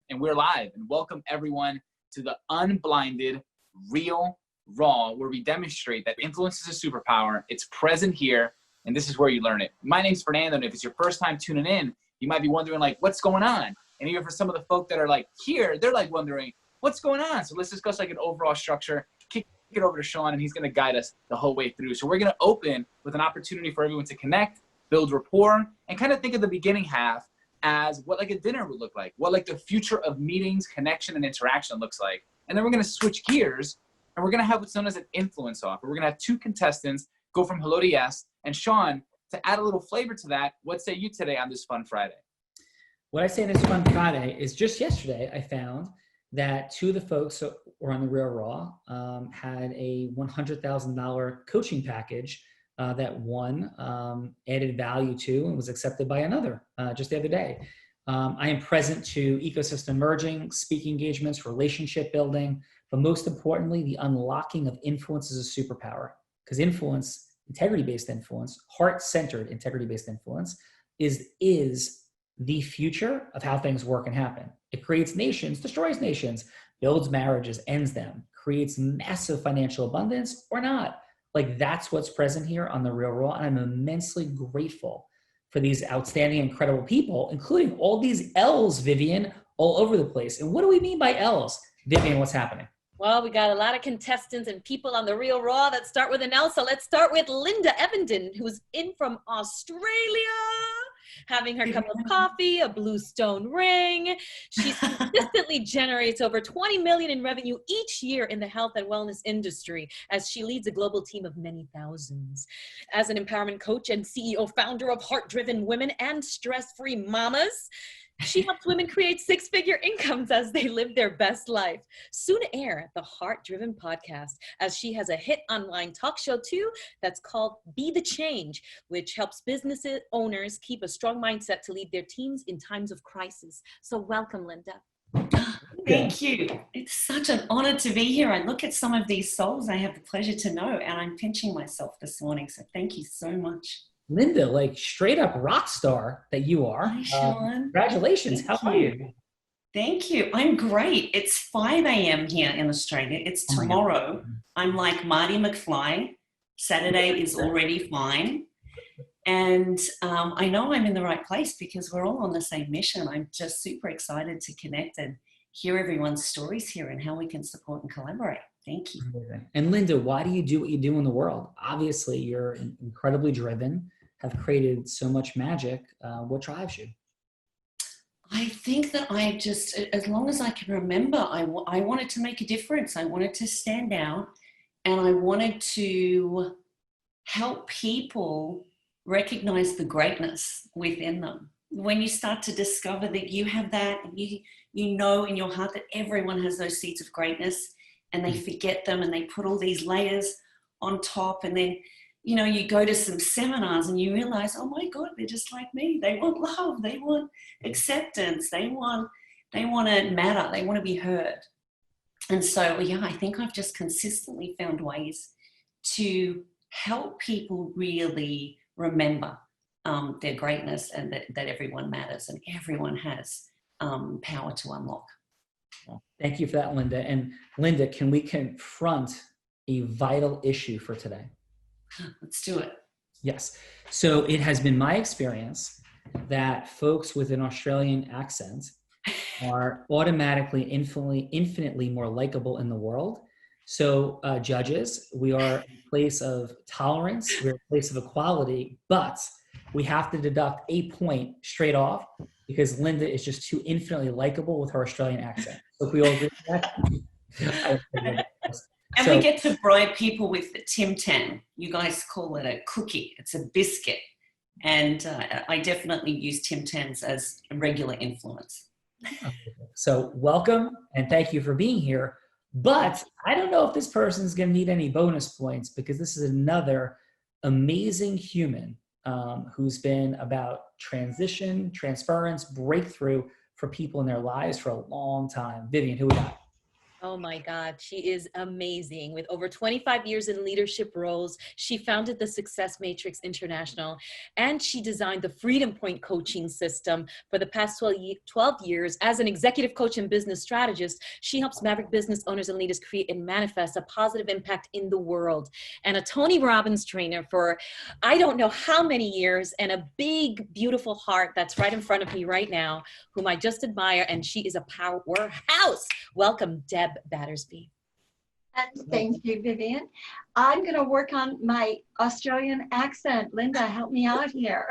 and we're live. And welcome everyone to the Unblinded Real Raw, where we demonstrate that influence is a superpower. It's present here, and this is where you learn it. My name's Fernando, and if it's your first time tuning in, you might be wondering like, what's going on? And even for some of the folk that are like here, they're like wondering, what's going on? So let's discuss like an overall structure, kick it over to Sean, and he's gonna guide us the whole way through. So we're gonna open with an opportunity for everyone to connect, build rapport, and kind of think of the beginning half as what like a dinner would look like, what like the future of meetings, connection, and interaction looks like. And then we're gonna switch gears, and we're gonna have what's known as an influence offer. We're gonna have two contestants go from hello to yes. And Sean, to add a little flavor to that, what say you today on this Fun Friday? What I say on this Fun Friday is just yesterday I found that two of the folks who were on the Real Raw had a $100,000 coaching package that one added value to and was accepted by another just the other day. I am present to ecosystem merging, speaking engagements, relationship building, but most importantly, the unlocking of influence is a superpower. Because influence, integrity-based influence, heart-centered integrity-based influence is the future of how things work and happen. It creates nations, destroys nations, builds marriages, ends them, creates massive financial abundance or not. Like that's what's present here on the Real Raw. And I'm immensely grateful for these outstanding, incredible people, including all these L's, Vivian, all over the place. And what do we mean by L's? Vivian, what's happening? Well, we got a lot of contestants and people on the Real Raw that start with an L. So let's start with Linda Evenden, who's in from Australia, having her cup of coffee, a blue stone ring. She consistently generates over 20 million in revenue each year in the health and wellness industry as she leads a global team of many thousands. As an empowerment coach and CEO founder of Heart Driven Women and Stress-Free Mamas, she helps women create six-figure incomes as they live their best life. Soon to air the Heart Driven podcast, as she has a hit online talk show too that's called Be the Change, which helps business owners keep a strong mindset to lead their teams in times of crisis. So welcome, Linda. Thank you. It's such an honor to be here. I look at some of these souls I have the pleasure to know, and I'm pinching myself this morning. So thank you so much. Linda, like straight up rock star that you are. Hi, Sean. Congratulations. How are you? Thank you. I'm great. It's 5 a.m. here in Australia. It's tomorrow. I'm like Marty McFly. Saturday is already fine. And I know I'm in the right place because we're all on the same mission. I'm just super excited to connect and hear everyone's stories here and how we can support and collaborate. Thank you. And Linda, why do you do what you do in the world? Obviously, you're incredibly driven, have created so much magic. What drives you? I think that I just, as long as I can remember, I wanted to make a difference. I wanted to stand out, and I wanted to help people recognize the greatness within them. When you start to discover that you have that, and you know in your heart that everyone has those seeds of greatness, and they forget them and they put all these layers on top, and then you know, you go to some seminars and you realize, oh my God, they're just like me. They want love. They want acceptance. They want to matter. They want to be heard. And so, yeah, I think I've just consistently found ways to help people really remember their greatness and that everyone matters and everyone has power to unlock. Well, thank you for that, Linda. And Linda, can we confront a vital issue for today? Let's do it. Yes. So it has been my experience that folks with an Australian accent are automatically infinitely more likable in the world. So judges, we are a place of tolerance, we're a place of equality, but we have to deduct a point straight off because Linda is just too infinitely likable with her Australian accent. So if we all agree with that. And we get to bribe people with the Tim Tam. You guys call it a cookie. It's a biscuit. And I definitely use Tim Tams as a regular influence. So welcome and thank you for being here. But I don't know if this person is going to need any bonus points because this is another amazing human who's been about transition, transference, breakthrough for people in their lives for a long time. Vivian, who we got? Oh my God, she is amazing. With over 25 years in leadership roles, she founded the Success Matrix International, and she designed the Freedom Point coaching system. For the past 12 years, as an executive coach and business strategist, she helps maverick business owners and leaders create and manifest a positive impact in the world. And a Tony Robbins trainer for I don't know how many years, and a big, beautiful heart that's right in front of me right now, whom I just admire, and she is a powerhouse. Welcome, Deb Battersby. And thank you, Vivian. I'm going to work on my Australian accent. Linda, help me out here.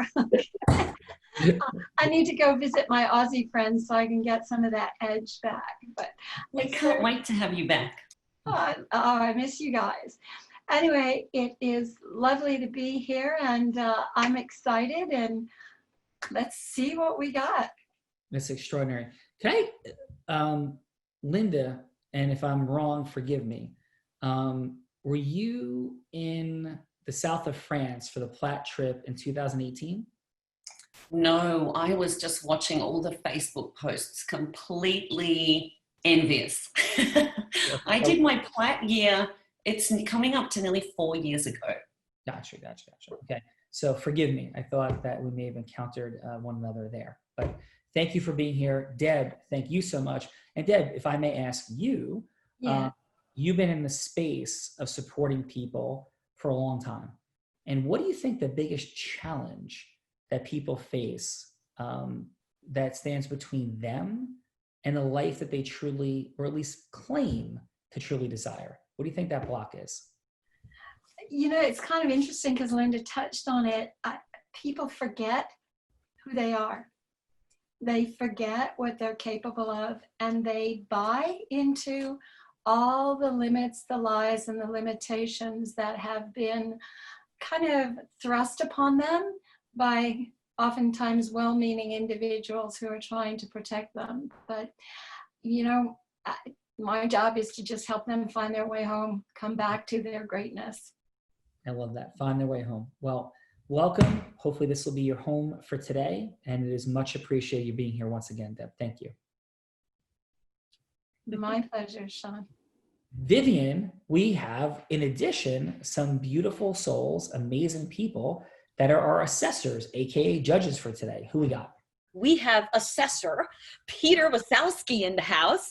I need to go visit my Aussie friends so I can get some of that edge back. But We can't wait to have you back. I miss you guys. Anyway, it is lovely to be here, and I'm excited, and let's see what we got. That's extraordinary. Can I, Linda, and if I'm wrong, forgive me. Were you in the south of France for the Platte trip in 2018? No, I was just watching all the Facebook posts, completely envious. I did my Platte year. It's coming up to nearly 4 years ago. Gotcha. Okay. So forgive me. I thought that we may have encountered one another there. But thank you for being here. Deb, thank you so much. And Deb, if I may ask you, you've been in the space of supporting people for a long time. And what do you think the biggest challenge that people face that stands between them and the life that they truly, or at least claim to truly desire? What do you think that block is? You know, it's kind of interesting because Linda touched on it. People forget who they are. They forget what they're capable of, and they buy into all the limits, the lies, and the limitations that have been kind of thrust upon them by oftentimes well-meaning individuals who are trying to protect them. But, you know, my job is to just help them find their way home, come back to their greatness. I love that. Find their way home. Well, welcome. Hopefully this will be your home for today. And it is much appreciated you being here once again, Deb. Thank you. My pleasure, Sean. Vivian, we have, in addition, some beautiful souls, amazing people that are our assessors, AKA judges for today. Who we got? We have assessor Peter Wasowski in the house.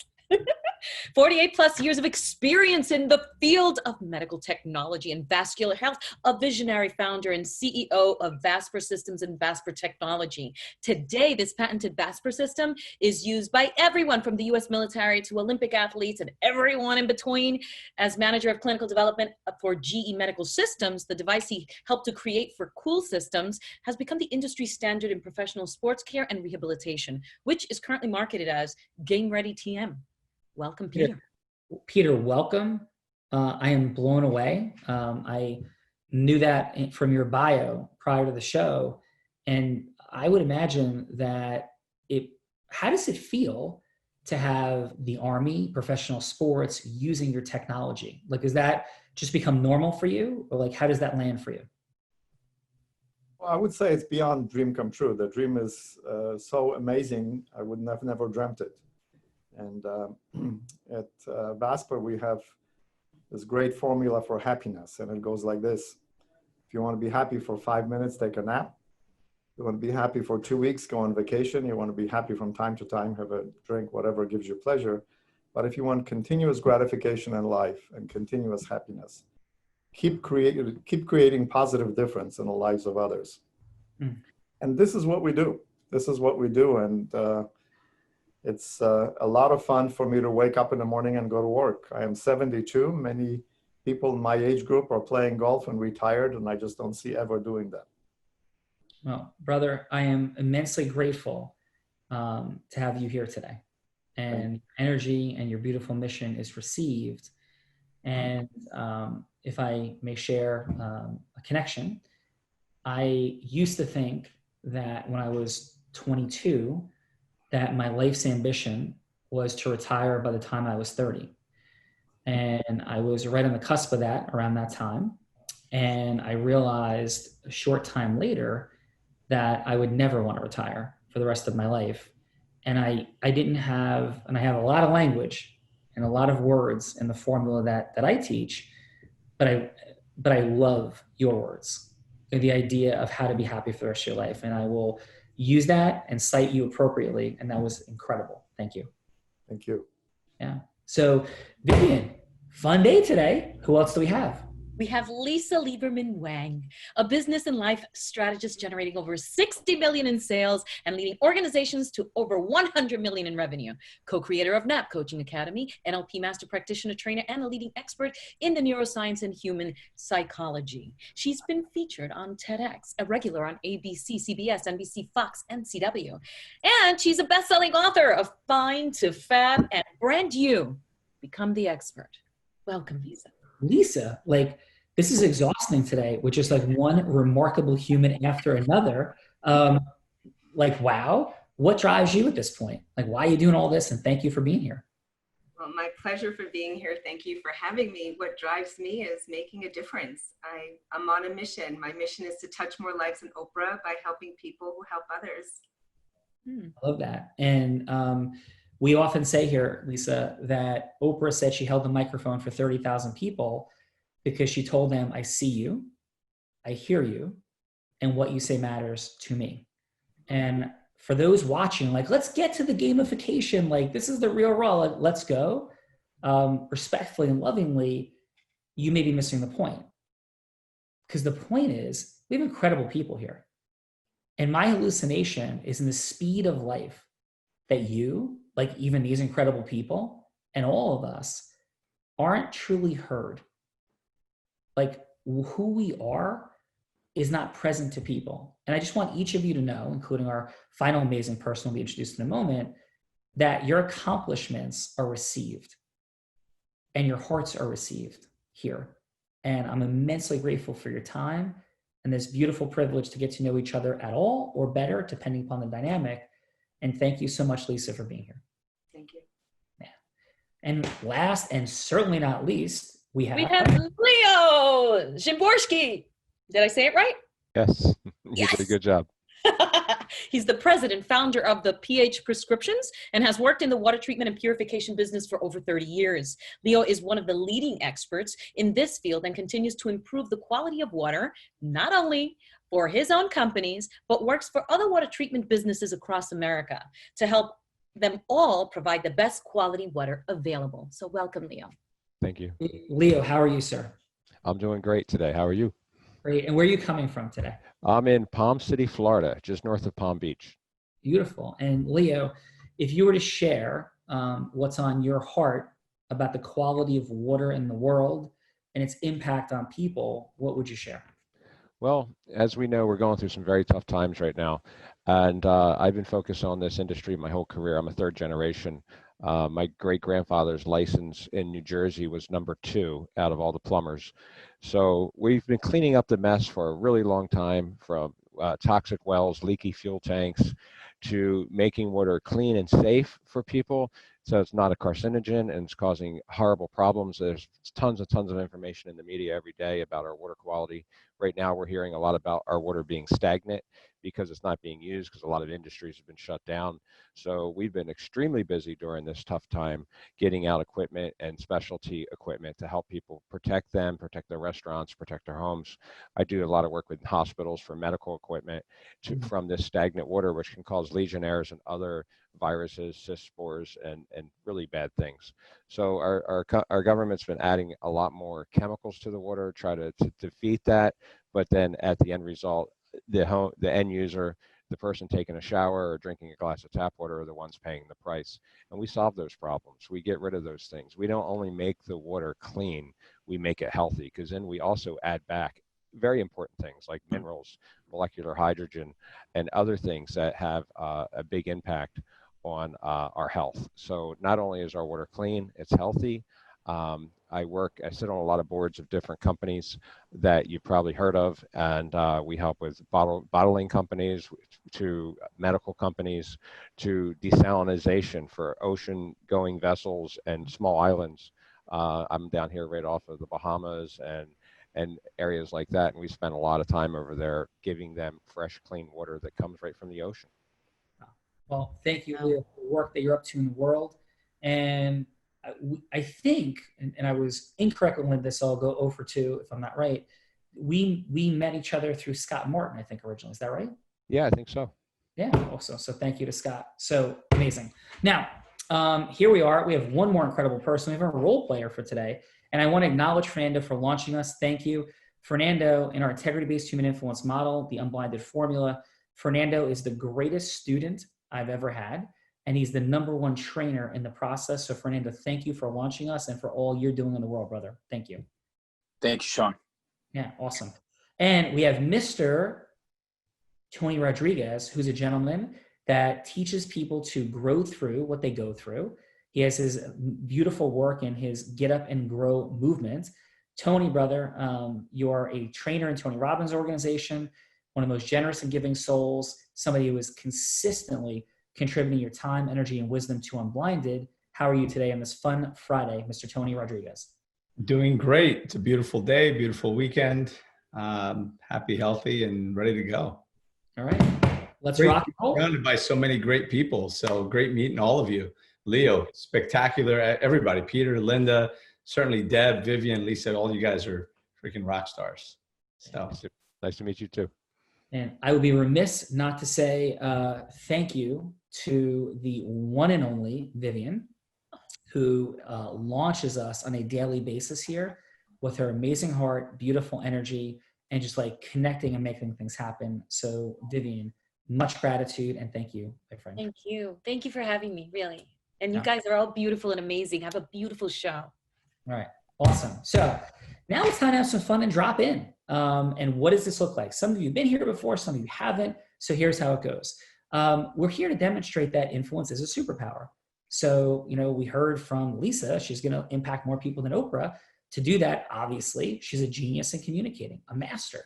48 plus years of experience in the field of medical technology and vascular health, a visionary founder and CEO of Vasper Systems and Vasper Technology. Today, this patented Vasper system is used by everyone from the US military to Olympic athletes and everyone in between. As manager of clinical development for GE Medical Systems, the device he helped to create for Cool Systems has become the industry standard in professional sports care and rehabilitation, which is currently marketed as Game Ready TM. Welcome, Peter. Peter, welcome. I am blown away. I knew that from your bio prior to the show. And I would imagine that how does it feel to have the Army, professional sports using your technology? Like, does that just become normal for you? Or like, how does that land for you? Well, I would say it's beyond dream come true. The dream is so amazing. I would never dreamt it. And at Vasper, we have this great formula for happiness, and it goes like this. If you want to be happy for 5 minutes, take a nap. You want to be happy for 2 weeks, go on vacation. You want to be happy from time to time, have a drink, whatever gives you pleasure. But if you want continuous gratification in life and continuous happiness, keep creating positive difference in the lives of others. Mm. And this is what we do. This is what we do. And it's a lot of fun for me to wake up in the morning and go to work. I am 72. Many people in my age group are playing golf and retired, and I just don't see ever doing that. Well, brother, I am immensely grateful to have you here today. And energy and your beautiful mission is received. And if I may share a connection, I used to think that when I was 22, that my life's ambition was to retire by the time I was 30. And I was right on the cusp of that around that time. And I realized a short time later that I would never want to retire for the rest of my life. And I didn't have, and I have a lot of language, and a lot of words in the formula that I teach, but I love your words, the idea of how to be happy for the rest of your life. And I will use that and cite you appropriately. And that was incredible. Thank you. Thank you. Yeah. So Vivian, fun day today. Who else do we have? We have Lisa Lieberman Wang, a business and life strategist generating over 60 million in sales and leading organizations to over 100 million in revenue. Co-creator of NAP Coaching Academy, NLP Master Practitioner Trainer, and a leading expert in the neuroscience and human psychology. She's been featured on TEDx, a regular on ABC, CBS, NBC, Fox, and CW. And she's a best-selling author of Fine to Fab and Brand You. Become the expert. Welcome, Lisa. Lisa, like, this is exhausting today, with just like one remarkable human after another. Like, wow, what drives you at this point? Like, why are you doing all this? And thank you for being here. Well, my pleasure for being here. Thank you for having me. What drives me is making a difference. I'm on a mission. My mission is to touch more lives than Oprah by helping people who help others. I love that. And we often say here, Lisa, that Oprah said she held the microphone for 30,000 people because she told them, I see you, I hear you, and what you say matters to me. And for those watching, like, let's get to the gamification. Like, this is the real raw, like, let's go. Respectfully and lovingly, you may be missing the point. Because the point is, we have incredible people here. And my hallucination is in the speed of life that you, like even these incredible people and all of us, aren't truly heard. Like, who we are is not present to people. And I just want each of you to know, including our final amazing person will be introduced in a moment, that your accomplishments are received and your hearts are received here. And I'm immensely grateful for your time and this beautiful privilege to get to know each other at all or better, depending upon the dynamic. And thank you so much, Lisa, for being here. Thank you. Yeah. And last and certainly not least, we have Leo Szymborski. Did I say it right? Yes, you did a good job. He's the president, founder of the pH Prescriptions, and has worked in the water treatment and purification business for over 30 years. Leo is one of the leading experts in this field and continues to improve the quality of water, not only for his own companies, but works for other water treatment businesses across America to help them all provide the best quality water available. So welcome, Leo. Thank you. Leo, how are you, sir? I'm doing great today. How are you? Great. And where are you coming from today? I'm in Palm City, Florida, just north of Palm Beach. Beautiful. And Leo, if you were to share what's on your heart about the quality of water in the world and its impact on people, what would you share? Well, as we know, we're going through some very tough times right now. And I've been focused on this industry my whole career. I'm a third generation. My great-grandfather's license in New Jersey was number 2 out of all the plumbers. So we've been cleaning up the mess for a really long time, from toxic wells, leaky fuel tanks, to making water clean and safe for people, so it's not a carcinogen and it's causing horrible problems. There's tons and tons of information in the media every day about our water quality. Right now we're hearing a lot about our water being stagnant because it's not being used, because a lot of industries have been shut down. So we've been extremely busy during this tough time getting out equipment and specialty equipment to help people protect them, protect their restaurants, protect their homes. I do a lot of work with hospitals for medical equipment from this stagnant water, which can cause Legionnaires and other viruses, cyst spores, and really bad things. So our government's been adding a lot more chemicals to the water, try to defeat that. But then at the end result, the end user, the person taking a shower or drinking a glass of tap water, are the ones paying the price. And we solve those problems. We get rid of those things. We don't only make the water clean, we make it healthy, because then we also add back very important things like minerals, molecular hydrogen, and other things that have a big impact on our health. So not only is our water clean, it's healthy. I sit on a lot of boards of different companies that you've probably heard of, and we help with bottling companies, to medical companies, to desalinization for ocean-going vessels and small islands. I'm down here right off of the Bahamas and areas like that, and we spend a lot of time over there giving them fresh, clean water that comes right from the ocean. Well, thank you, Leo, for the work that you're up to in the world. And I think, and I was incorrect with this, so I'll go 0 for 2 if I'm not right. We met each other through Scott Martin, I think, originally. Is that right? Yeah, I think so. Yeah, also. So thank you to Scott. So amazing. Now, here we are. We have one more incredible person. We have a role player for today. And I want to acknowledge Fernando for launching us. Thank you. Fernando, in our integrity-based human influence model, the Unblinded formula, Fernando is the greatest student I've ever had. And he's the #1 trainer in the process. So Fernando, thank you for launching us and for all you're doing in the world, brother. Thank you. Thank you, Sean. Yeah, awesome. And we have Mr. Tony Rodriguez, who's a gentleman that teaches people to grow through what they go through. He has his beautiful work in his Get Up and Grow movement. Tony, brother, you are a trainer in Tony Robbins' organization, one of the most generous and giving souls, somebody who is consistently contributing your time, energy, and wisdom to Unblinded. How are you today on this fun Friday, Mr. Tony Rodriguez? Doing great. It's a beautiful day, beautiful weekend. Happy, healthy, and ready to go. All right, let's rock and roll. Surrounded by so many great people. So great meeting all of you. Leo, spectacular. Everybody, Peter, Linda, certainly Deb, Vivian, Lisa, all you guys are freaking rock stars. So Nice to meet you too. And I would be remiss not to say thank you to the one and only Vivian, who launches us on a daily basis here with her amazing heart, beautiful energy, and just like connecting and making things happen. So Vivian, much gratitude and thank you, my friend. Thank you. Thank you for having me, really. And you Yeah. guys are all beautiful and amazing. Have a beautiful show. All right, awesome. So now it's time to have some fun and drop in. And what does this look like? Some of you have been here before, some of you haven't. So here's how it goes. We're here to demonstrate that influence is a superpower. So, we heard from Lisa, she's going to impact more people than Oprah. To do that, obviously, she's a genius in communicating, a master.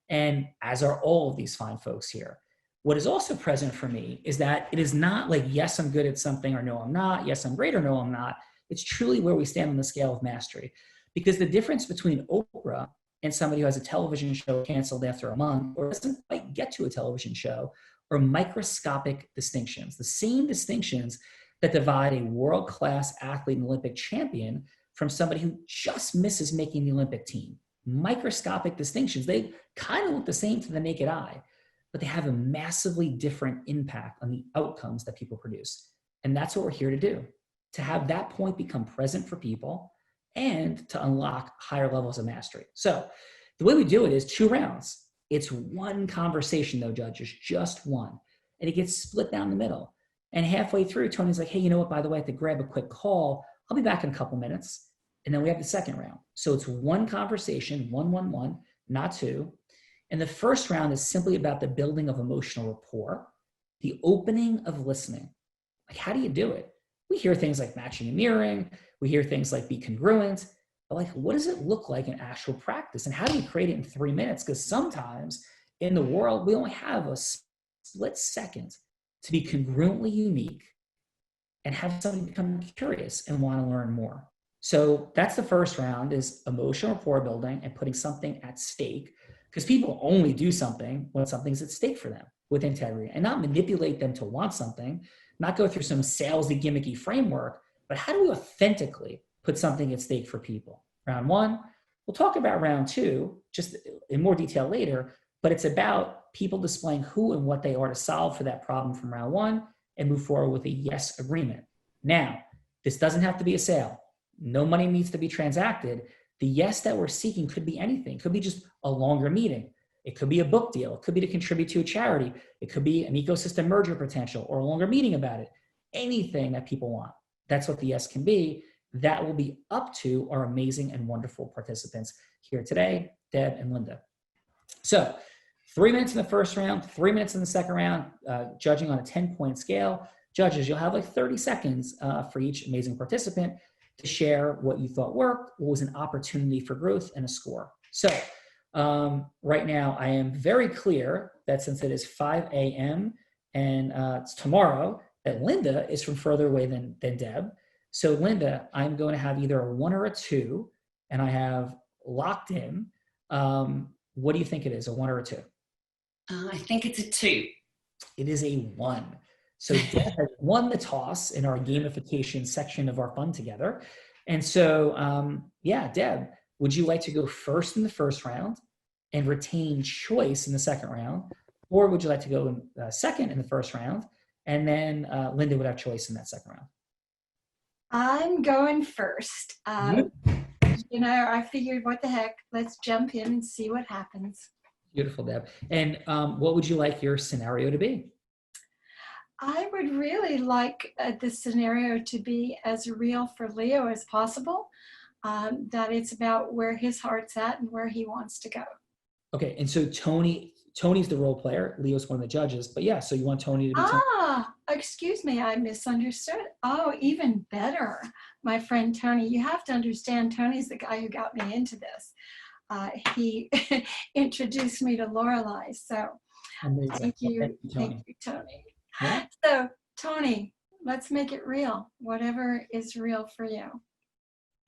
And as are all of these fine folks here. What is also present for me is that it is not like, yes, I'm good at something, or no, I'm not. Yes, I'm great, or no, I'm not. It's truly where we stand on the scale of mastery. Because the difference between Oprah and somebody who has a television show canceled after a month, or doesn't quite get to a television show, are microscopic distinctions. The same distinctions that divide a world-class athlete and Olympic champion from somebody who just misses making the Olympic team. Microscopic distinctions. They kind of look the same to the naked eye, but they have a massively different impact on the outcomes that people produce. And that's what we're here to do, to have that point become present for people and to unlock higher levels of mastery. So the way we do it is 2 rounds. It's one conversation though, judges, just one. And it gets split down the middle. And halfway through, Tony's like, hey, you know what, by the way, I have to grab a quick call. I'll be back in a couple minutes. And then we have the second round. So it's one conversation, one, not 2. And the first round is simply about the building of emotional rapport, the opening of listening. Like, how do you do it? We hear things like matching and mirroring. We hear things like be congruent. But like, what does it look like in actual practice? And how do you create it in 3 minutes? Because sometimes in the world, we only have a split second to be congruently unique and have somebody become curious and want to learn more. So that's the first round, is emotional rapport building and putting something at stake, because people only do something when something's at stake for them with integrity, and not manipulate them to want something, not go through some salesy, gimmicky framework, but how do we authentically put something at stake for people? Round 1, we'll talk about round 2, just in more detail later, but it's about people displaying who and what they are to solve for that problem from round 1 and move forward with a yes agreement. Now, this doesn't have to be a sale. No money needs to be transacted. The yes that we're seeking could be anything. It could be just a longer meeting. It could be a book deal. It could be to contribute to a charity. It could be an ecosystem merger potential or a longer meeting about it. Anything that people want. That's what the yes can be. That will be up to our amazing and wonderful participants here today, Deb and Linda. So 3 minutes in the first round, 3 minutes in the second round, judging on a 10-point scale. Judges, you'll have like 30 seconds for each amazing participant to share what you thought worked, what was an opportunity for growth, and a score. So right now, I am very clear that since it is 5 a.m. and it's tomorrow, that Linda is from further away than Deb. So Linda, I'm going to have either a 1 or a 2, and I have locked in. What do you think it is, a 1 or a 2? I think it's a 2. It is a 1. So Deb has won the toss in our gamification section of our Fun Together. And so, yeah, Deb, would you like to go first in the first round and retain choice in the second round? Or would you like to go in, second in the first round, and then Linda would have choice in that second round? I'm going first. You know, I figured, what the heck, let's jump in and see what happens. Beautiful, Deb. And what would you like your scenario to be? I would really like the scenario to be as real for Leo as possible, that it's about where his heart's at and where he wants to go. Okay, and so Tony's the role player, Leo's one of the judges, but yeah, so you want Tony to be Tony. Excuse me, I misunderstood. Oh, even better, my friend Tony. You have to understand, Tony's the guy who got me into this. He introduced me to Lorelei, so Amazing. thank you, Tony. Yeah. So, Tony, let's make it real, whatever is real for you.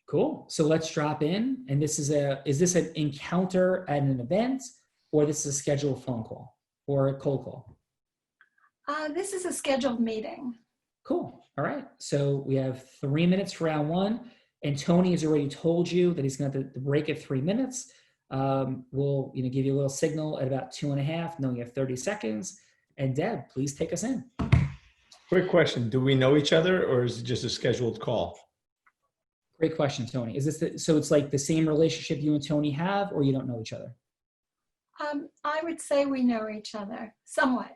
Cool. So let's drop in. And is this an encounter at an event, or this is a scheduled phone call or a cold call? This is a scheduled meeting. Cool. All right. So we have 3 minutes for round one, and Tony has already told you that he's going to have to break at 3 minutes. We'll give you a little signal at about 2.5. Then you have 30 seconds. And Deb, please take us in. Quick question. Do we know each other, or is it just a scheduled call? Great question, Tony. Is this so it's like the same relationship you and Tony have, or you don't know each other? I would say we know each other somewhat.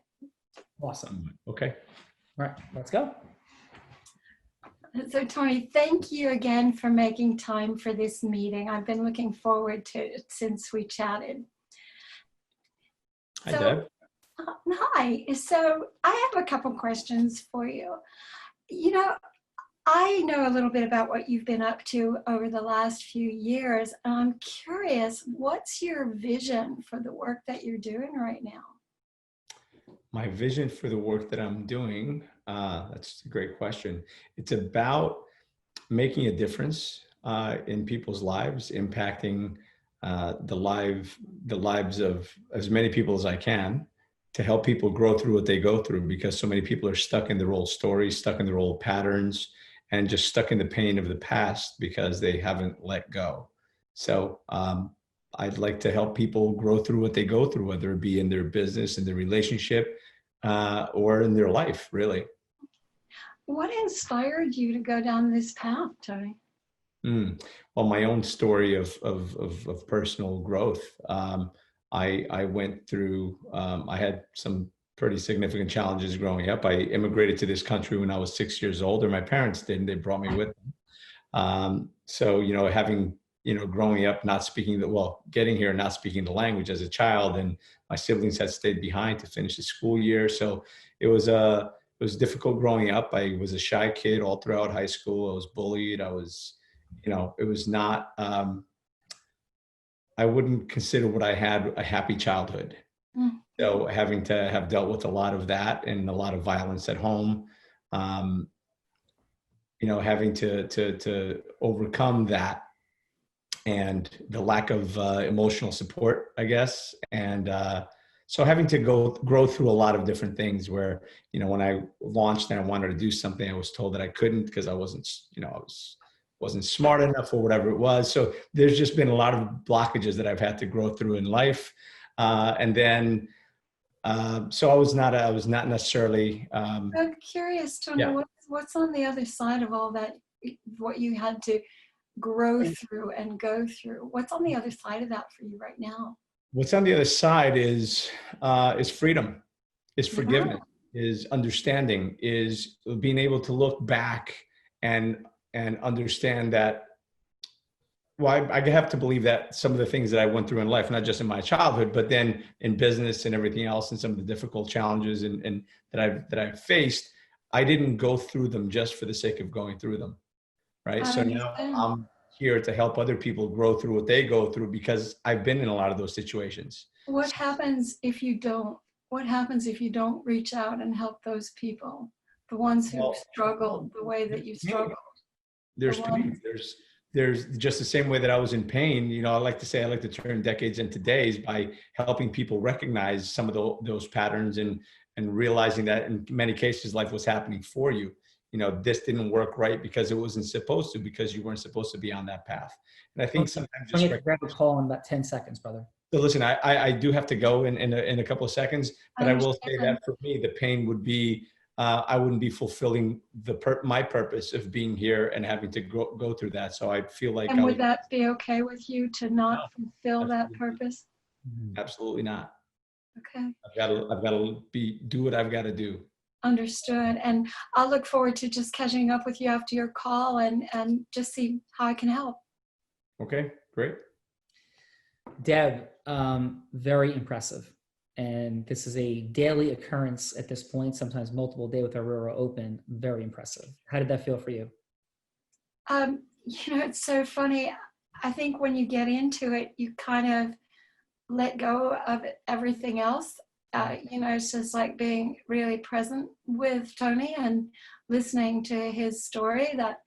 Awesome. Okay. All right, let's go. So, Tony, thank you again for making time for this meeting. I've been looking forward to it since we chatted. Hi, Deb. Hi. So I have a couple questions for you. You know, I know a little bit about what you've been up to over the last few years. And I'm curious, what's your vision for the work that you're doing right now? My vision for the work that I'm doing, that's a great question. It's about making a difference in people's lives, impacting the lives of as many people as I can, to help people grow through what they go through, because so many people are stuck in their old stories, stuck in their old patterns, and just stuck in the pain of the past because they haven't let go. So I'd like to help people grow through what they go through, whether it be in their business, in their relationship, or in their life, really. What inspired you to go down this path, Tony? Well, my own story of personal growth. I went through, I had some pretty significant challenges growing up. I immigrated to this country when I was 6 years old, or my parents did, and they brought me with them. So, having, growing up, not speaking getting here, not speaking the language as a child, and my siblings had stayed behind to finish the school year. So it was difficult growing up. I was a shy kid all throughout high school. I was bullied. I was, it was not, I wouldn't consider what I had a happy childhood. So having to have dealt with a lot of that and a lot of violence at home, having to overcome that and the lack of emotional support, I guess. And so having to grow through a lot of different things where, when I launched and I wanted to do something, I was told that I couldn't because I wasn't, wasn't smart enough or whatever it was. So there's just been a lot of blockages that I've had to grow through in life. And then, so I was not necessarily. I'm curious, Tony, yeah. What's on the other side of all that, what you had to grow through and go through? What's on the other side of that for you right now? What's on the other side is freedom, is forgiveness, is understanding, is being able to look back and understand that, well, I have to believe that some of the things that I went through in life, not just in my childhood, but then in business and everything else, and some of the difficult challenges and that I've faced, I didn't go through them just for the sake of going through them, right? So now I'm here to help other people grow through what they go through because I've been in a lot of those situations. What happens if you don't? What happens if you don't reach out and help those people, the ones who struggled the way that you struggled? There's pain. There's just the same way that I was in pain. I like to say I like to turn decades into days by helping people recognize some of those patterns and and realizing that in many cases life was happening for you. This didn't work right because it wasn't supposed to, because you weren't supposed to be on that path. And I think sometimes just grab a call in about 10 seconds, brother. So listen, I do have to go in a couple of seconds, but I will say that for me, the pain would be, I wouldn't be fulfilling my purpose of being here and having to go through that. So I feel like. And would that be okay with you to not fulfill that purpose? Absolutely not. Okay. I've got to do what I've got to do. Understood. And I'll look forward to just catching up with you after your call and just see how I can help. Okay, great. Deb, very impressive. And this is a daily occurrence at this point, sometimes multiple day with Aurora open. Very impressive. How did that feel for you? It's so funny. I think when you get into it, you kind of let go of everything else. It's just like being really present with Tony and listening to his story. That,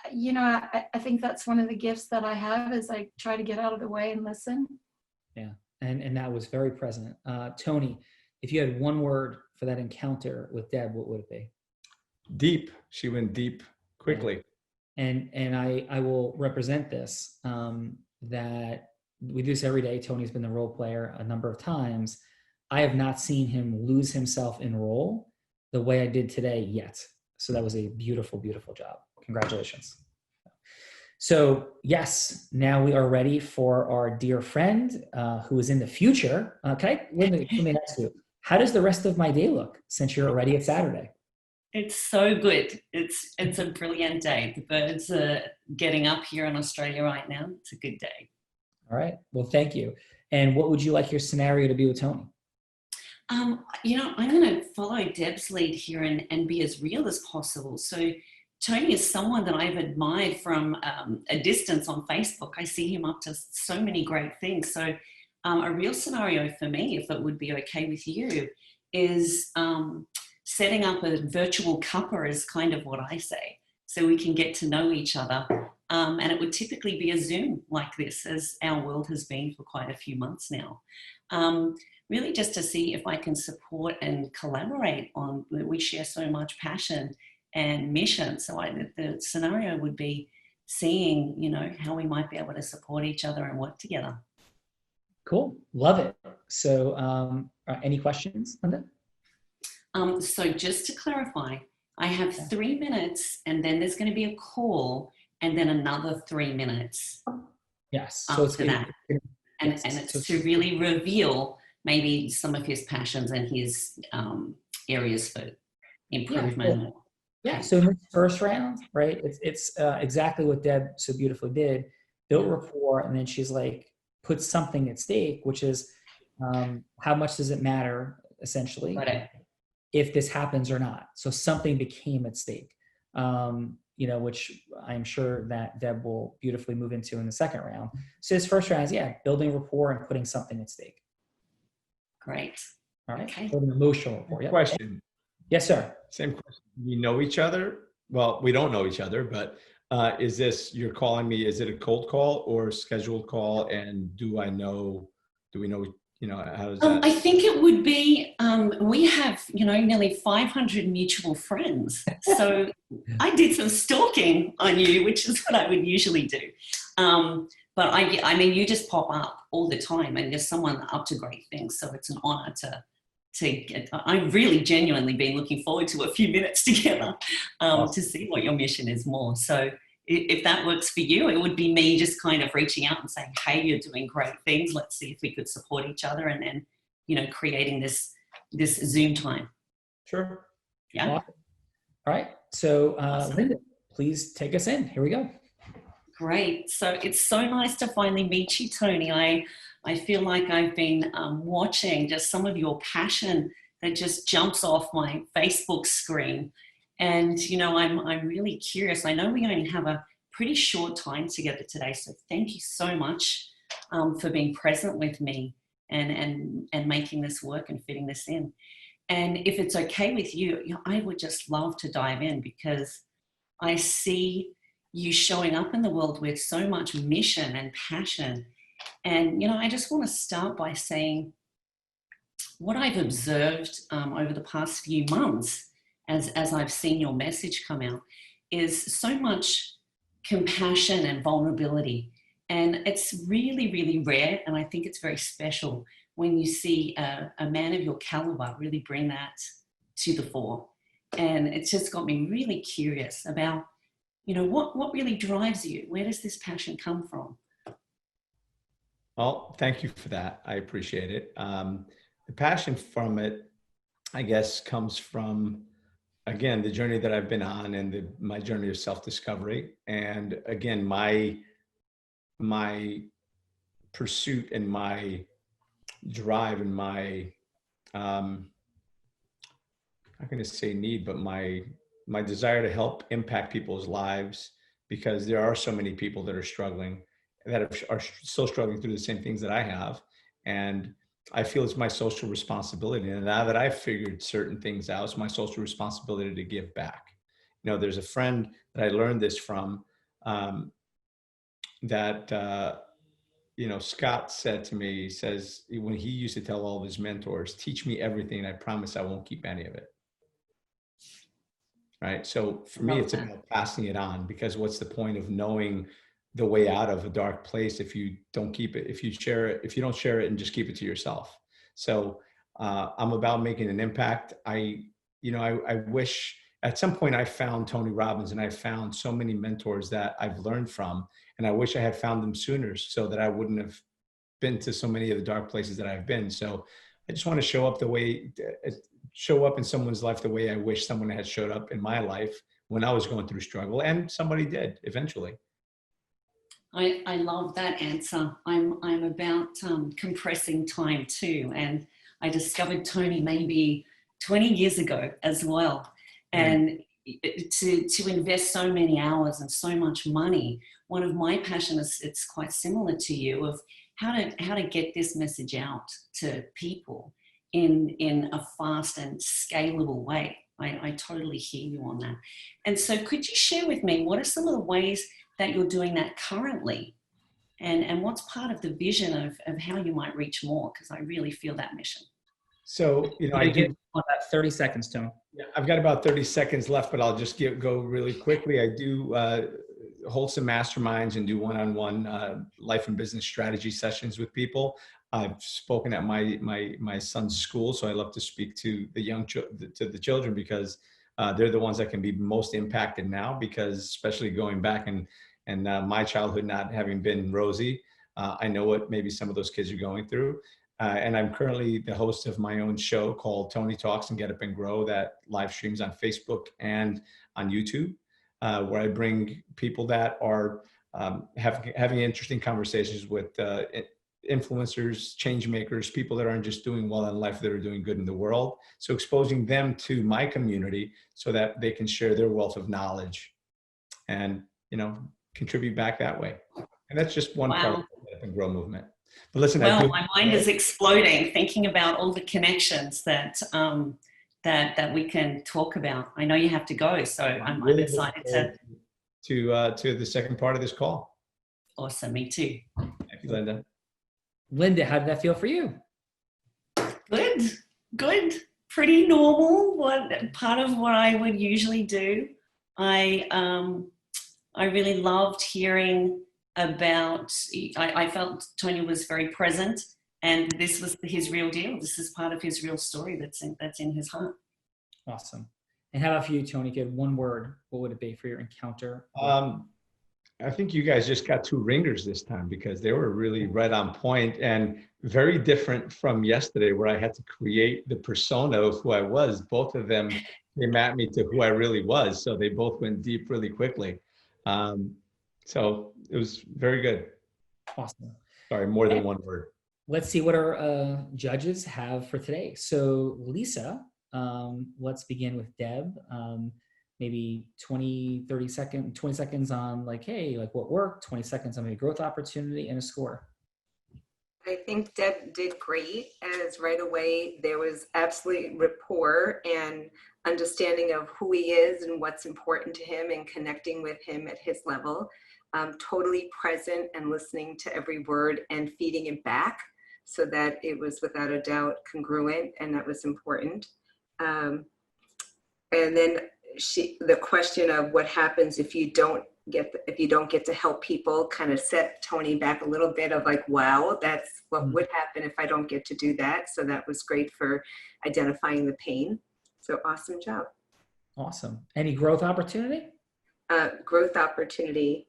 I think that's one of the gifts that I have, is I try to get out of the way and listen. Yeah, and that was very present. Tony, if you had one word for that encounter with Deb, what would it be? Deep. She went deep quickly. Yeah. And I will represent this, that we do this every day. Tony's been the role player a number of times. I have not seen him lose himself in role the way I did today yet. So that was a beautiful, beautiful job. Congratulations. So yes, now we are ready for our dear friend who is in the future. Okay, let me ask you, how does the rest of my day look since you're already at Saturday? It's so good. It's a brilliant day. The birds are getting up here in Australia right now. It's a good day. All right. Well, thank you. And what would you like your scenario to be with Tony? I'm going to follow Deb's lead here and be as real as possible. So Tony is someone that I've admired from a distance on Facebook. I see him up to so many great things. So a real scenario for me, if it would be okay with you, is setting up a virtual cuppa is kind of what I say, so we can get to know each other. And it would typically be a Zoom like this, as our world has been for quite a few months now. Really just to see if I can support and collaborate on, we share so much passion and mission. So the scenario would be seeing, how we might be able to support each other and work together. Cool. Love it. So any questions, Linda? So just to clarify, I have 3 minutes and then there's going to be a call and then another 3 minutes. Yes. So it's that. And it's to really reveal maybe some of his passions and his areas for improvement. Yeah. So in this first round, right, it's exactly what Deb so beautifully did, built rapport, and then she's like, put something at stake, which is how much does it matter, essentially, if this happens or not. So something became at stake, which I'm sure that Deb will beautifully move into in the second round. So this first round is, building rapport and putting something at stake. Great. All right. Okay. Building emotional rapport. Question. Yes, sir. Same question. We know each other? Well, we don't know each other, but is this, you're calling me, is it a cold call or a scheduled call? And do we know, how does that? I think it would be, we have, nearly 500 mutual friends. So I did some stalking on you, which is what I would usually do. But I mean, you just pop up all the time and you're someone up to great things. So it's an honor to get, I've really genuinely been looking forward to a few minutes together to see what your mission is more. So if that works for you, it would be me just kind of reaching out and saying, hey, you're doing great things. Let's see if we could support each other, and then, creating this Zoom time. Sure. Yeah. Awesome. All right. So Linda, please take us in. Here we go. Great. So it's so nice to finally meet you, Tony. I feel like I've been watching just some of your passion that just jumps off my Facebook screen. And, I'm really curious. I know we only have a pretty short time together today. So thank you so much for being present with me and making this work and fitting this in. And if it's okay with you, I would just love to dive in, because I see you showing up in the world with so much mission and passion. And, I just want to start by saying, what I've observed over the past few months, as I've seen your message come out, is so much compassion and vulnerability. And it's really, really rare. And I think it's very special when you see a man of your caliber really bring that to the fore. And it's just got me really curious about, you know, what really drives you? Where does this passion come from? Well, thank you for that. I appreciate it. The passion from it, I guess, comes from, again, the journey that I've been on and my journey of self-discovery. And again, my pursuit and my drive and my, I'm not going to say need, but my desire to help impact people's lives, because there are so many people that are struggling, that are still struggling through the same things that I have. And I feel it's my social responsibility. And now that I've figured certain things out, it's my social responsibility to give back. You know, there's a friend that I learned this from, you know, Scott said to me, he says, when he used to tell all of his mentors, teach me everything and I promise I won't keep any of it. Right. So for me, it's about passing it on, because what's the point of knowing the way out of a dark place if you don't keep it, if you don't share it and just keep it to yourself. So I'm about making an impact. I wish at some point I found Tony Robbins, and I found so many mentors that I've learned from, and I wish I had found them sooner so that I wouldn't have been to so many of the dark places that I've been. So I just want to show up in someone's life the way I wish someone had showed up in my life when I was going through struggle, and somebody did eventually. I love that answer. I'm about compressing time too. And I discovered Tony maybe 20 years ago as well. And to invest so many hours and so much money, one of my passions, it's quite similar to you, of how to get this message out to people in a fast and scalable way. I totally hear you on that. And so could you share with me, what are some of the ways that you're doing that currently? And what's part of the vision of how you might reach more? Because I really feel that mission. So, you know, I do about 30 seconds, Tony. Yeah, I've got about 30 seconds left, but I'll just go really quickly. I do hold some masterminds and do one-on-one life and business strategy sessions with people. I've spoken at my son's school, so I love to speak to the children, because they're the ones that can be most impacted now, because especially going back and my childhood not having been rosy, I know what maybe some of those kids are going through. And I'm currently the host of my own show called Tony Talks and Get Up and Grow, that live streams on Facebook and on YouTube, where I bring people that are having interesting conversations with influencers, change makers, people that aren't just doing well in life, that are doing good in the world. So exposing them to my community so that they can share their wealth of knowledge and, you know, contribute back that way. And that's just one part of the Get Up and Grow movement. But listen, well, my mind is exploding thinking about all the connections that that we can talk about. I know you have to go, so I'm really excited to the second part of this call. Awesome, me too. Thank you, Linda. Linda, how did that feel for you? Good, pretty normal. What part of what I would usually do. I really loved hearing about, I felt Tony was very present, and this was his real deal. This is part of his real story that's in his heart. Awesome. And how about for you, Tony? If you had one word, what would it be for your encounter? I think you guys just got two ringers this time, because they were really right on point and very different from yesterday, where I had to create the persona of who I was. Both of them came at me to who I really was. So they both went deep really quickly. So it was very good. Awesome. Sorry, more than one word. Let's see what our judges have for today. So Lisa, let's begin with Deb. Maybe 20 seconds on like, hey, like what worked, 20 seconds on maybe growth opportunity, and a score. I think Deb did great, as right away there was absolute rapport and understanding of who he is and what's important to him, and connecting with him at his level. Totally present and listening to every word and feeding it back. so that it was without a doubt congruent, and that was important. And then the question of what happens if you don't get to help people kind of set Tony back a little bit of like, wow, that's what would happen if I don't get to do that. So that was great for identifying the pain. So awesome job. Awesome. Any growth opportunity? Growth opportunity.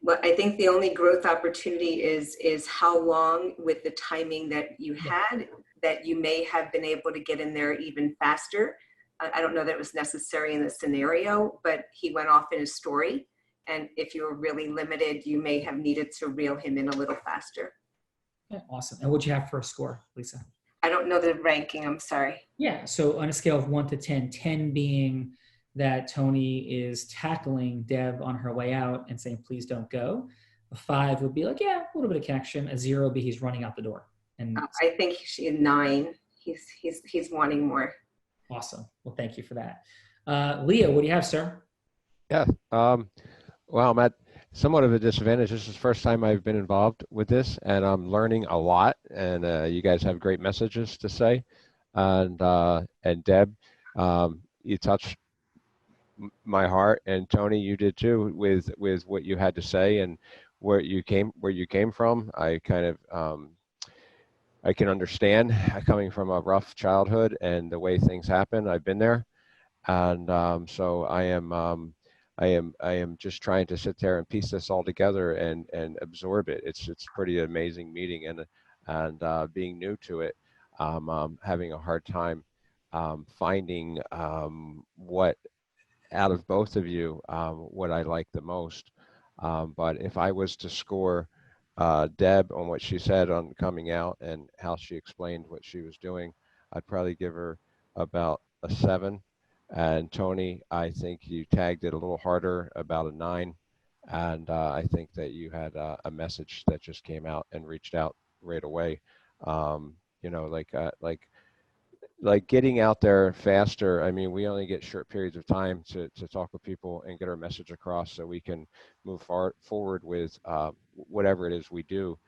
Well, I think the only growth opportunity is how long with the timing that you had that you may have been able to get in there even faster. I don't know that it was necessary in the scenario, but he went off in his story. And if you were really limited, you may have needed to reel him in a little faster. Okay, awesome. And what'd you have for a score, Lisa? I don't know the ranking, I'm sorry. Yeah, so on a scale of 1 to 10, 10 being that Tony is tackling Deb on her way out and saying, please don't go. A 5 would be like, yeah, a little bit of connection. A 0 would be he's running out the door. And I think she's 9. He's wanting more. Awesome. Well, thank you for that. Leo, what do you have, sir? Yeah. Well, I'm at somewhat of a disadvantage. This is the first time I've been involved with this, and I'm learning a lot. And you guys have great messages to say. And Deb, you touched my heart, and Tony, you did too, with what you had to say and where you came from. I kind of I can understand coming from a rough childhood and the way things happen. I've been there, and so I am just trying to sit there and piece this all together and absorb it. It's pretty amazing meeting, and being new to it, having a hard time finding what out of both of you what I like the most. But if I was to score Deb on what she said on coming out and how she explained what she was doing, I'd probably give her about a 7. And Tony, I think you tagged it a little harder, about a 9. And I think that you had a message that just came out and reached out right away. You know, like getting out there faster. I mean, we only get short periods of time to talk with people and get our message across so we can move forward with whatever it is we do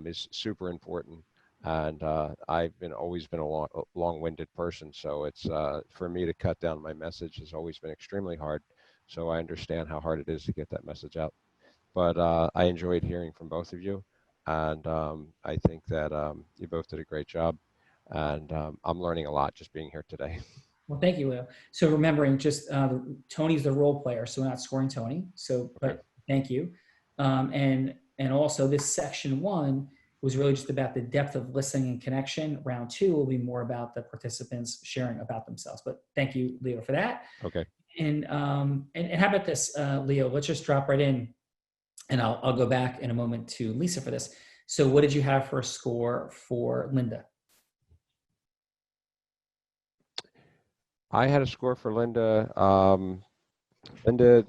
is super important. And I've always been a long-winded person. So it's for me to cut down my message has always been extremely hard. So I understand how hard it is to get that message out. But I enjoyed hearing from both of you. And I think that you both did a great job. And I'm learning a lot just being here today. Well, thank you, Leo. So remembering, just Tony's the role player, so we're not scoring Tony. So, but thank you. And also this section 1 was really just about the depth of listening and connection. Round 2 will be more about the participants sharing about themselves. But thank you, Leo, for that. Okay. And how about this, Leo? Let's just drop right in, and I'll go back in a moment to Lisa for this. So, what did you have for a score for Linda? I had a score for Linda. Linda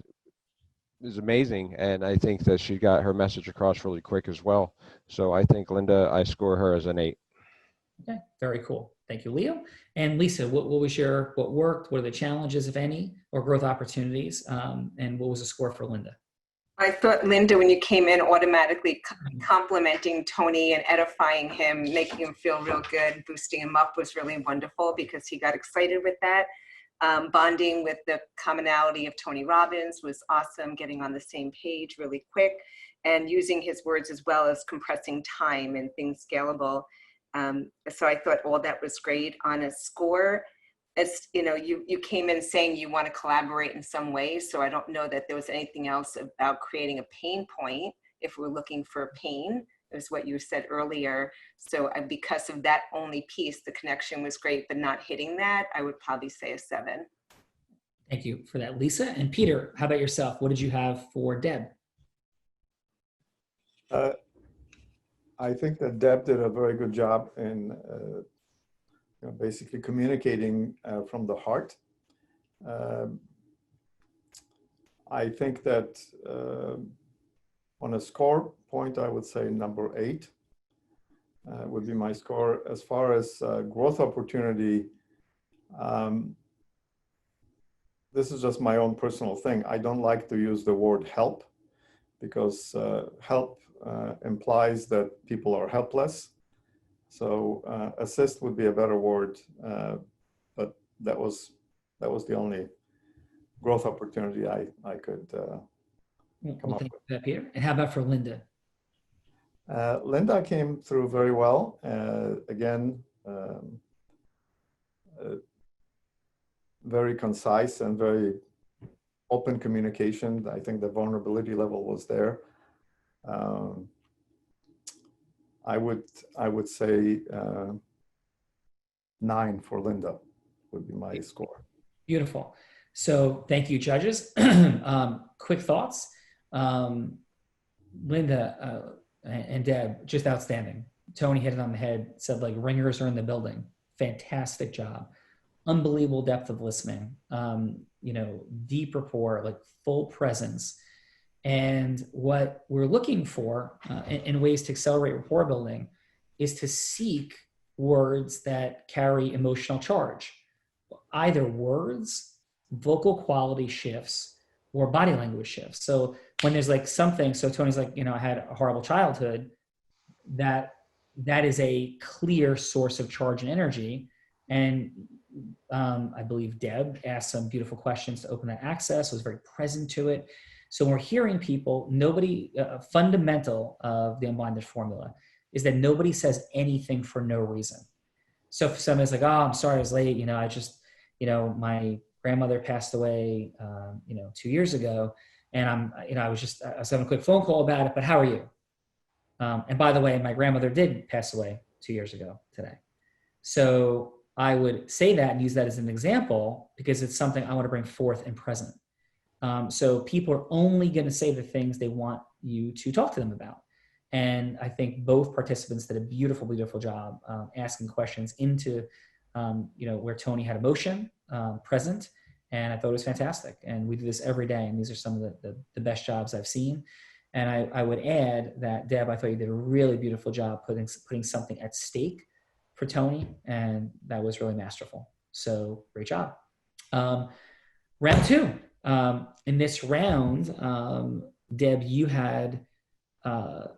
is amazing, and I think that she got her message across really quick as well. So I think Linda, I score her as an 8. Okay, very cool. Thank you, Leo. And Lisa, what worked? What are the challenges, if any, or growth opportunities? And what was the score for Linda? I thought, Linda, when you came in, automatically complimenting Tony and edifying him, making him feel real good, boosting him up was really wonderful because he got excited with that. Bonding with the commonality of Tony Robbins was awesome, getting on the same page really quick, and using his words as well as compressing time and things scalable. So I thought all that was great. On a score, as you know, you came in saying you want to collaborate in some way. So I don't know that there was anything else about creating a pain point. If we're looking for pain, it was what you said earlier. So because of that only piece, the connection was great, but not hitting that, I would probably say a 7. Thank you for that, Lisa. And Peter, how about yourself? What did you have for Deb? I think that Deb did a very good job in basically communicating from the heart. I think that on a score point, I would say number 8 would be my score. As far as growth opportunity, this is just my own personal thing. I don't like to use the word help because help implies that people are helpless. So assist would be a better word, but that was the only growth opportunity I could come up Thank with. you for that, Peter. And how about for Linda? Linda came through very well. Again, very concise and very open communication. I think the vulnerability level was there. I would say 9 for Linda would be my score. Beautiful. So thank you, judges. Quick thoughts. Linda and Deb, just outstanding. Tony hit it on the head, said like ringers are in the building. Fantastic job. Unbelievable depth of listening. Deep rapport, like full presence. And what we're looking for in ways to accelerate rapport building is to seek words that carry emotional charge, either words, vocal quality shifts, or body language shifts. So when there's like something, so Tony's like, I had a horrible childhood, that is a clear source of charge and energy. And I believe Deb asked some beautiful questions to open that access, was very present to it. So when we're hearing people, fundamental of the Unblinded formula is that nobody says anything for no reason. So if somebody's like, oh, I'm sorry I was late, I just, my grandmother passed away, 2 years ago, and I was having a quick phone call about it, but how are you? And by the way, my grandmother did pass away 2 years ago today. So I would say that and use that as an example because it's something I want to bring forth and present. So people are only going to say the things they want you to talk to them about. And I think both participants did a beautiful, beautiful job asking questions into, where Tony had emotion present. And I thought it was fantastic. And we do this every day. And these are some of the best jobs I've seen. And I would add that, Deb, I thought you did a really beautiful job putting something at stake for Tony. And that was really masterful. So great job. Round 2. In this round, Deb, you had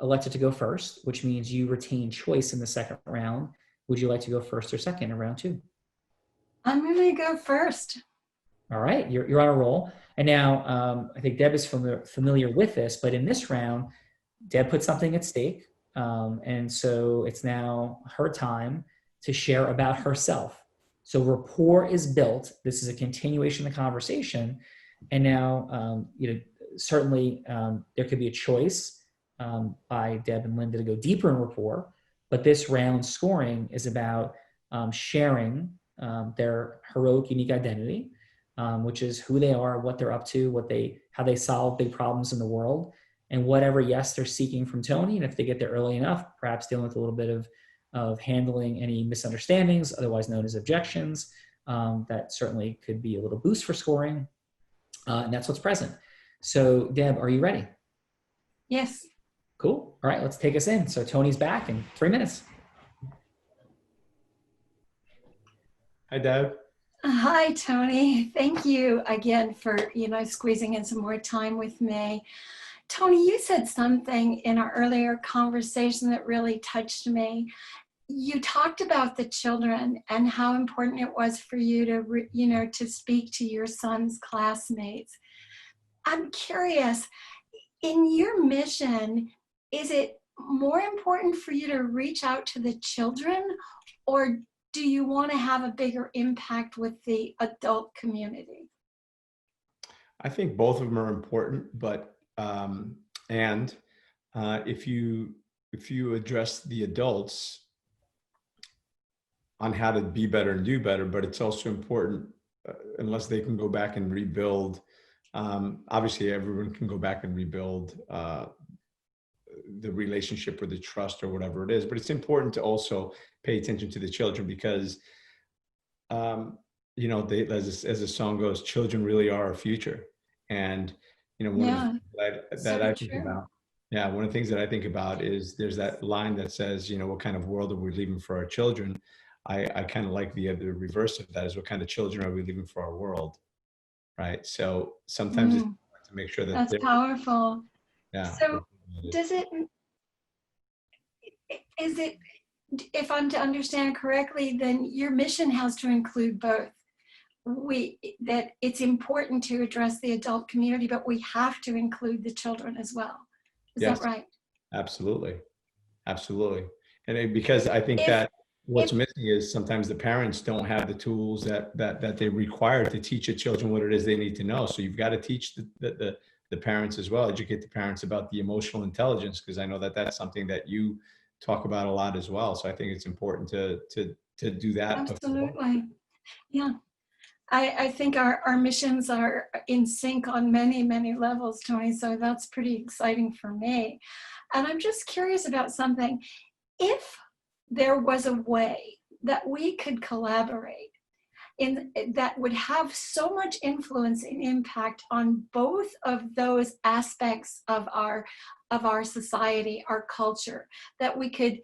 elected to go first, which means you retain choice in the second round. Would you like to go first or second in round 2? I'm going to go first. All right, you're on a roll. And now I think Deb is familiar with this, but in this round, Deb put something at stake. And so it's now her time to share about herself. So rapport is built. This is a continuation of the conversation. And now, certainly there could be a choice by Deb and Linda to go deeper in rapport, but this round scoring is about sharing their heroic, unique identity, which is who they are, what they're up to, how they solve big problems in the world, and whatever yes they're seeking from Tony. And if they get there early enough, perhaps dealing with a little bit of handling any misunderstandings, otherwise known as objections, that certainly could be a little boost for scoring. And that's what's present. So Deb, are you ready? Yes. Cool. All right, let's take us in. So Tony's back in 3 minutes. Hi, Deb. Hi, Tony. Thank you again for, squeezing in some more time with me. Tony, you said something in our earlier conversation that really touched me. You talked about the children and how important it was for you to, to speak to your son's classmates. I'm curious, in your mission, is it more important for you to reach out to the children, or do you want to have a bigger impact with the adult community? I think both of them are important, but if you address the adults on how to be better and do better, but it's also important unless they can go back and rebuild. Obviously, everyone can go back and rebuild the relationship or the trust or whatever it is, but it's important to also pay attention to the children because, they, as the song goes, children really are our future. And, one of the that I think about, one of the things that I think about is there's that line that says, what kind of world are we leaving for our children? I kind of like the reverse of that is what kind of children are we leaving for our world? Right. So sometimes it's to make sure that that's powerful. Yeah. So does it is it, if I'm to understand correctly, then your mission has to include both. That it's important to address the adult community, but we have to include the children as well. Is Yes. that right? Absolutely. Absolutely. Because I think that what's missing is sometimes the parents don't have the tools that they require to teach the children what it is they need to know. So you've got to teach the parents as well, educate the parents about the emotional intelligence, because I know that that's something that you talk about a lot as well. So I think it's important to do that. Absolutely. Yeah. I think our missions are in sync on many, many levels, Tony, so that's pretty exciting for me. And I'm just curious about something. If there was a way that we could collaborate that would have so much influence and impact on both of those aspects of our society, our culture, that we could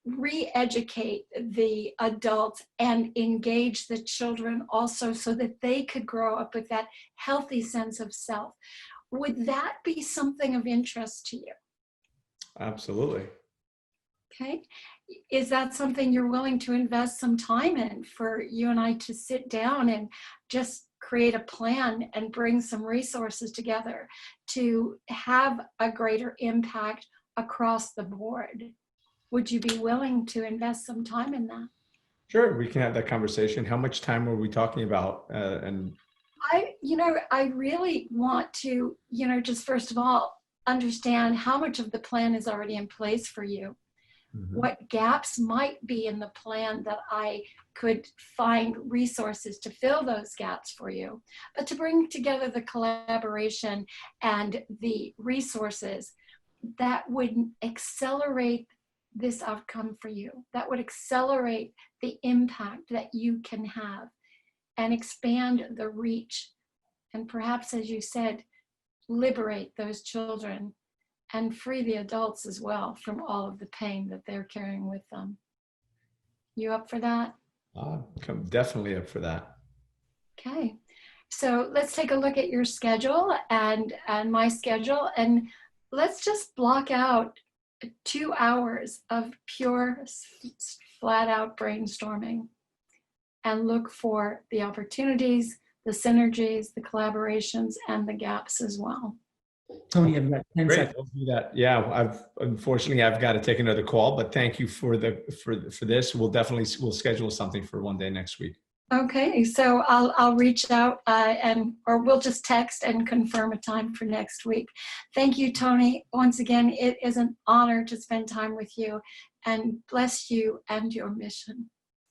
re-educate the adults and engage the children also, so that they could grow up with that healthy sense of self. Would that be something of interest to you? Absolutely. Okay. Is that something you're willing to invest some time in, for you and I to sit down and just create a plan and bring some resources together to have a greater impact across the board? Would you be willing to invest some time in that? Sure, we can have that conversation. How much time are we talking about? I really want to, just first of all, understand how much of the plan is already in place for you. Mm-hmm. What gaps might be in the plan that I could find resources to fill those gaps for you, but to bring together the collaboration and the resources that would accelerate this outcome for you, that would accelerate the impact that you can have and expand the reach. And perhaps, as you said, liberate those children and free the adults as well from all of the pain that they're carrying with them. You up for that? I'm definitely up for that. Okay. So let's take a look at your schedule and my schedule, and let's just block out 2 hours of pure, flat out brainstorming and look for the opportunities, the synergies, the collaborations, and the gaps as well. Tony, I've got 10 Great, seconds. we'll do that. Yeah, unfortunately I've got to take another call, but thank you for this. We'll schedule something for one day next week. Okay, so I'll reach out or we'll just text and confirm a time for next week. Thank you, Tony. Once again, it is an honor to spend time with you, and bless you and your mission.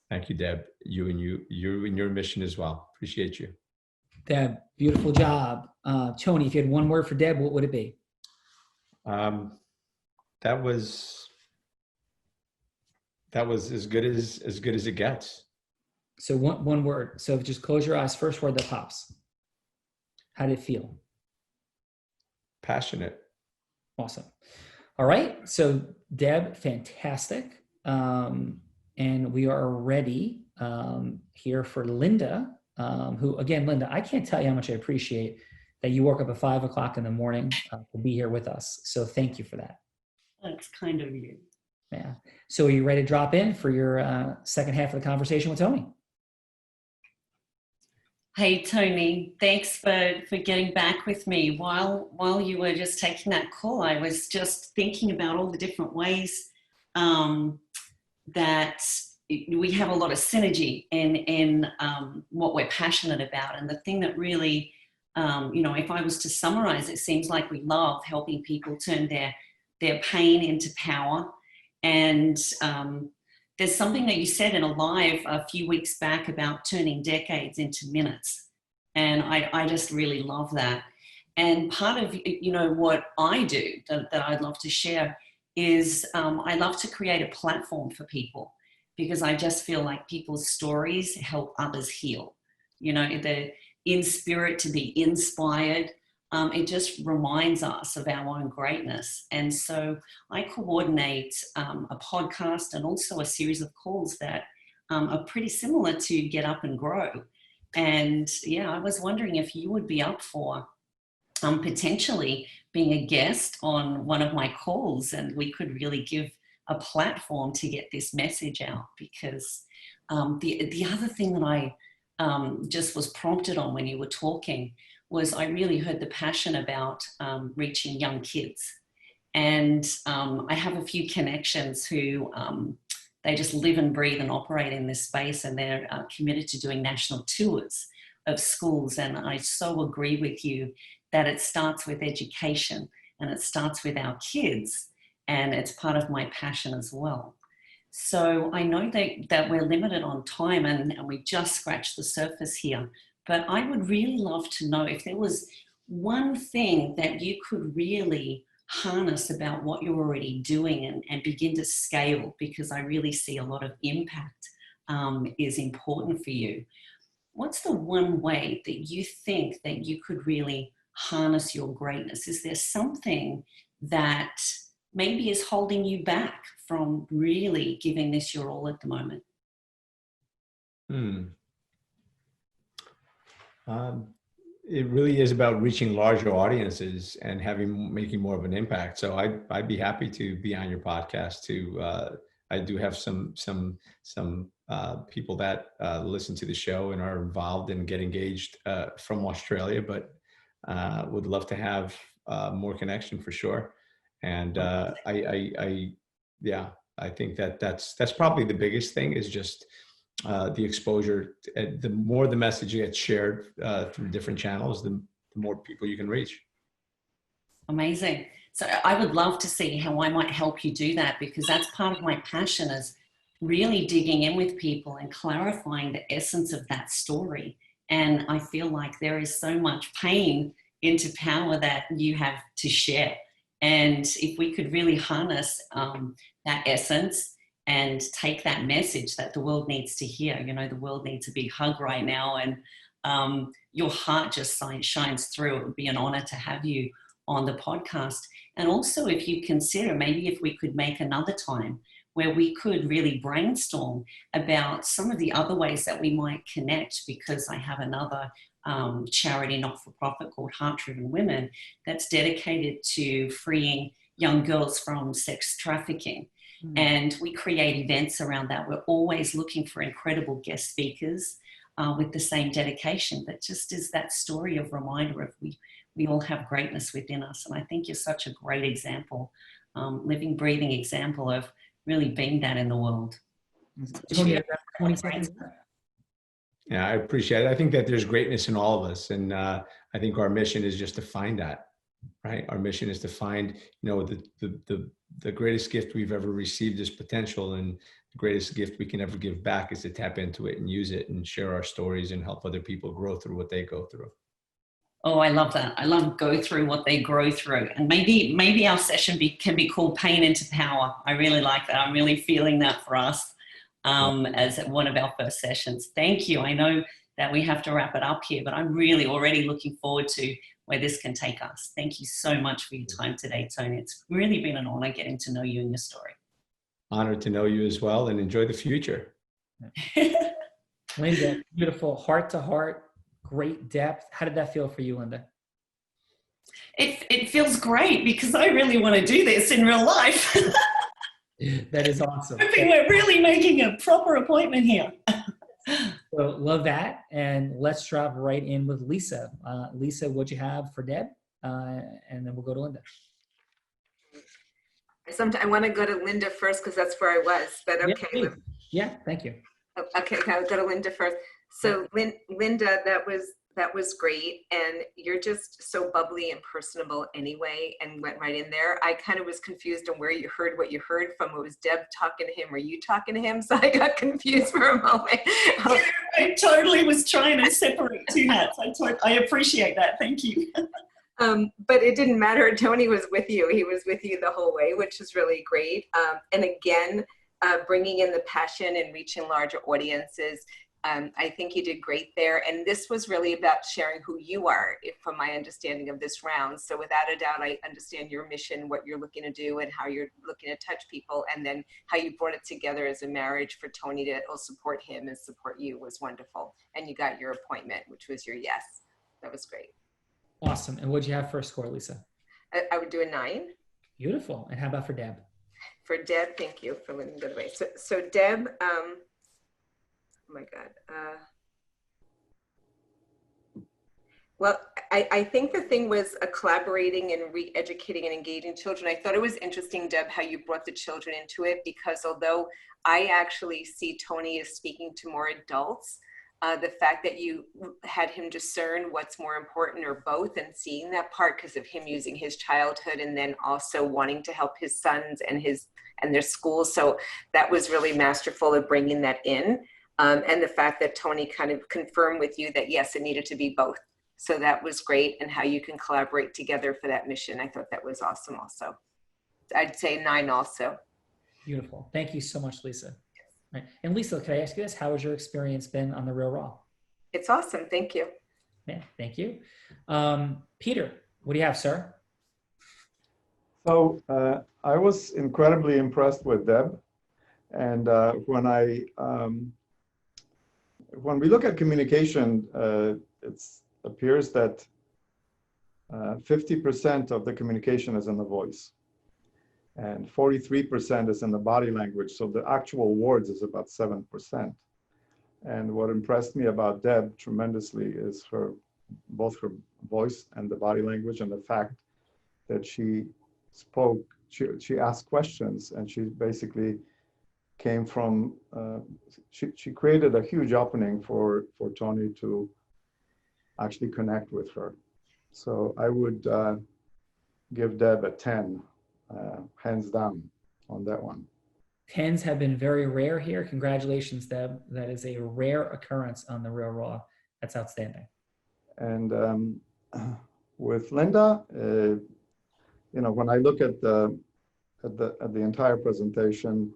Thank you, Deb. You and your mission as well. Appreciate you. Deb, beautiful job. Tony, if you had one word for Deb, what would it be? That was as good as it gets. So one word. So just close your eyes. First word that pops. How did it feel? Passionate. Awesome. All right. So Deb, fantastic. And we are ready here for Linda, who, again, Linda, I can't tell you how much I appreciate that you woke up at 5 o'clock in the morning to be here with us. So thank you for that. That's kind of you. Yeah. So are you ready to drop in for your second half of the conversation with Tony? Hey, Tony, thanks for getting back with me. While you were just taking that call, I was just thinking about all the different ways that we have a lot of synergy in what we're passionate about. And the thing that really, if I was to summarize, it seems like we love helping people turn their pain into power. And there's something that you said in a live a few weeks back about turning decades into minutes. And I just really love that. And part of, what I do that I'd love to share is I love to create a platform for people, because I just feel like people's stories help others heal. They're in spirit to be inspired. It just reminds us of our own greatness. And so I coordinate a podcast and also a series of calls that are pretty similar to Get Up and Grow. And yeah, I was wondering if you would be up for potentially being a guest on one of my calls, and we could really give a platform to get this message out. Because the other thing that I just was prompted on when you were talking was I really heard the passion about reaching young kids. And I have a few connections who they just live and breathe and operate in this space, and they're committed to doing national tours of schools. And I so agree with you that it starts with education and it starts with our kids, and it's part of my passion as well. So I know that we're limited on time, and we just scratched the surface here, but I would really love to know if there was one thing that you could really harness about what you're already doing and begin to scale, because I really see a lot of impact is important for you. What's the one way that you think that you could really harness your greatness? Is there something that maybe is holding you back from really giving this your all at the moment? It really is about reaching larger audiences and making more of an impact. So I'd be happy to be on your podcast too. I do have some people that listen to the show and are involved and get engaged from Australia, but would love to have more connection for sure. And I think that's probably the biggest thing, is just the exposure. The more the message gets shared through different channels, the more people you can reach. Amazing. So I would love to see how I might help you do that, because that's part of my passion, is really digging in with people and clarifying the essence of that story. And I feel like there is so much pain into power that you have to share. And if we could really harness that essence and take that message that the world needs to hear, you know, the world needs a big hug right now, and your heart just shines through. It would be an honor to have you on the podcast. And also, if you consider, maybe if we could make another time where we could really brainstorm about some of the other ways that we might connect, because I have another charity not-for-profit called Heart Driven Women that's dedicated to freeing young girls from sex trafficking. And we create events around that. We're always looking for incredible guest speakers with the same dedication, that just is that story of reminder of we all have greatness within us. And I think you're such a great example, living, breathing example of really being that in the world. Tony, 20 seconds. Yeah, I appreciate it. I think that there's greatness in all of us. And I think our mission is just to find that, right? Our mission is to find, you know, the greatest gift we've ever received is potential. And the greatest gift we can ever give back is to tap into it and use it and share our stories and help other people grow through what they go through. Oh, I love that. I love go through what they grow through. And maybe our session can be called Pain into Power. I really like that. I'm really feeling that for us as one of our first sessions. Thank you. I know that we have to wrap it up here, but I'm really already looking forward to where this can take us. Thank you so much for your time today, Tony. It's really been an honor getting to know you and your story. Honored to know you as well, and enjoy the future. Linda, beautiful, heart to heart, great depth. How did that feel for you, Linda? It feels great, because I really want to do this in real life. That is awesome. I think we're really making a proper appointment here. So love that. And let's drop right in with Lisa. Lisa, what'd you have for Deb? And then we'll go to Linda. I want to go to Linda first, because that's where I was, but okay. Yeah, thank you. Okay, I'll go to Linda first. So Linda, that was great. And you're just so bubbly and personable anyway, and went right in there. I kind of was confused on where you heard what you heard from. It was Deb talking to him or you talking to him? So I got confused for a moment. I totally was trying to separate two hats. I appreciate that. Thank you. But it didn't matter. Tony was with you. He was with you the whole way, which is really great. And again, bringing in the passion and reaching larger audiences. I think you did great there. And this was really about sharing who you are, from my understanding of this round. So without a doubt, I understand your mission, what you're looking to do, and how you're looking to touch people. And then how you brought it together as a marriage for Tony to support him and support you was wonderful. And you got your appointment, which was your yes. That was great. Awesome. And what'd you have for a score, Lisa? I would do a 9. Beautiful. And how about for Deb? For Deb, thank you for letting me go away. So Deb, oh my God. Well, I think the thing was collaborating and re-educating and engaging children. I thought it was interesting, Deb, how you brought the children into it, because although I actually see Tony as speaking to more adults, the fact that you had him discern what's more important or both, and seeing that part because of him using his childhood and then also wanting to help his sons and their schools. So that was really masterful of bringing that in. And the fact that Tony kind of confirmed with you that yes, it needed to be both. So that was great, and how you can collaborate together for that mission. I thought that was awesome also. I'd say 9 also. Beautiful. Thank you so much, Lisa. Right. And Lisa, can I ask you this? How has your experience been on the Real Raw? It's awesome. Thank you. Yeah, thank you. Peter, what do you have, sir? So I was incredibly impressed with Deb. And when we look at communication, it appears that 50% of the communication is in the voice, and 43% is in the body language. So the actual words is about 7%. And what impressed me about Deb tremendously is both her voice and the body language, and the fact that she spoke, she asked questions, and she basically came from, she created a huge opening for Tony to actually connect with her. So I would give Deb a 10, hands down on that one. 10s have been very rare here. Congratulations, Deb. That is a rare occurrence on the Real Raw. That's outstanding. And with Linda, when I look at the entire presentation,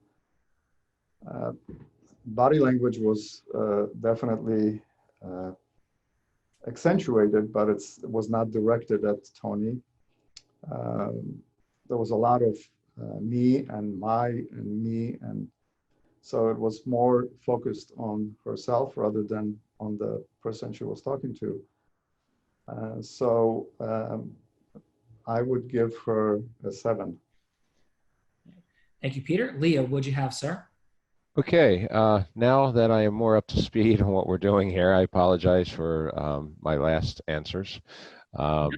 body language was definitely accentuated, but it was not directed at Tony. There was a lot of me and my and me, and so it was more focused on herself rather than on the person she was talking to. So I would give her a 7. Thank you, Peter. Leah, what'd you have, sir? Okay, now that I am more up to speed on what we're doing here, I apologize for my last answers. I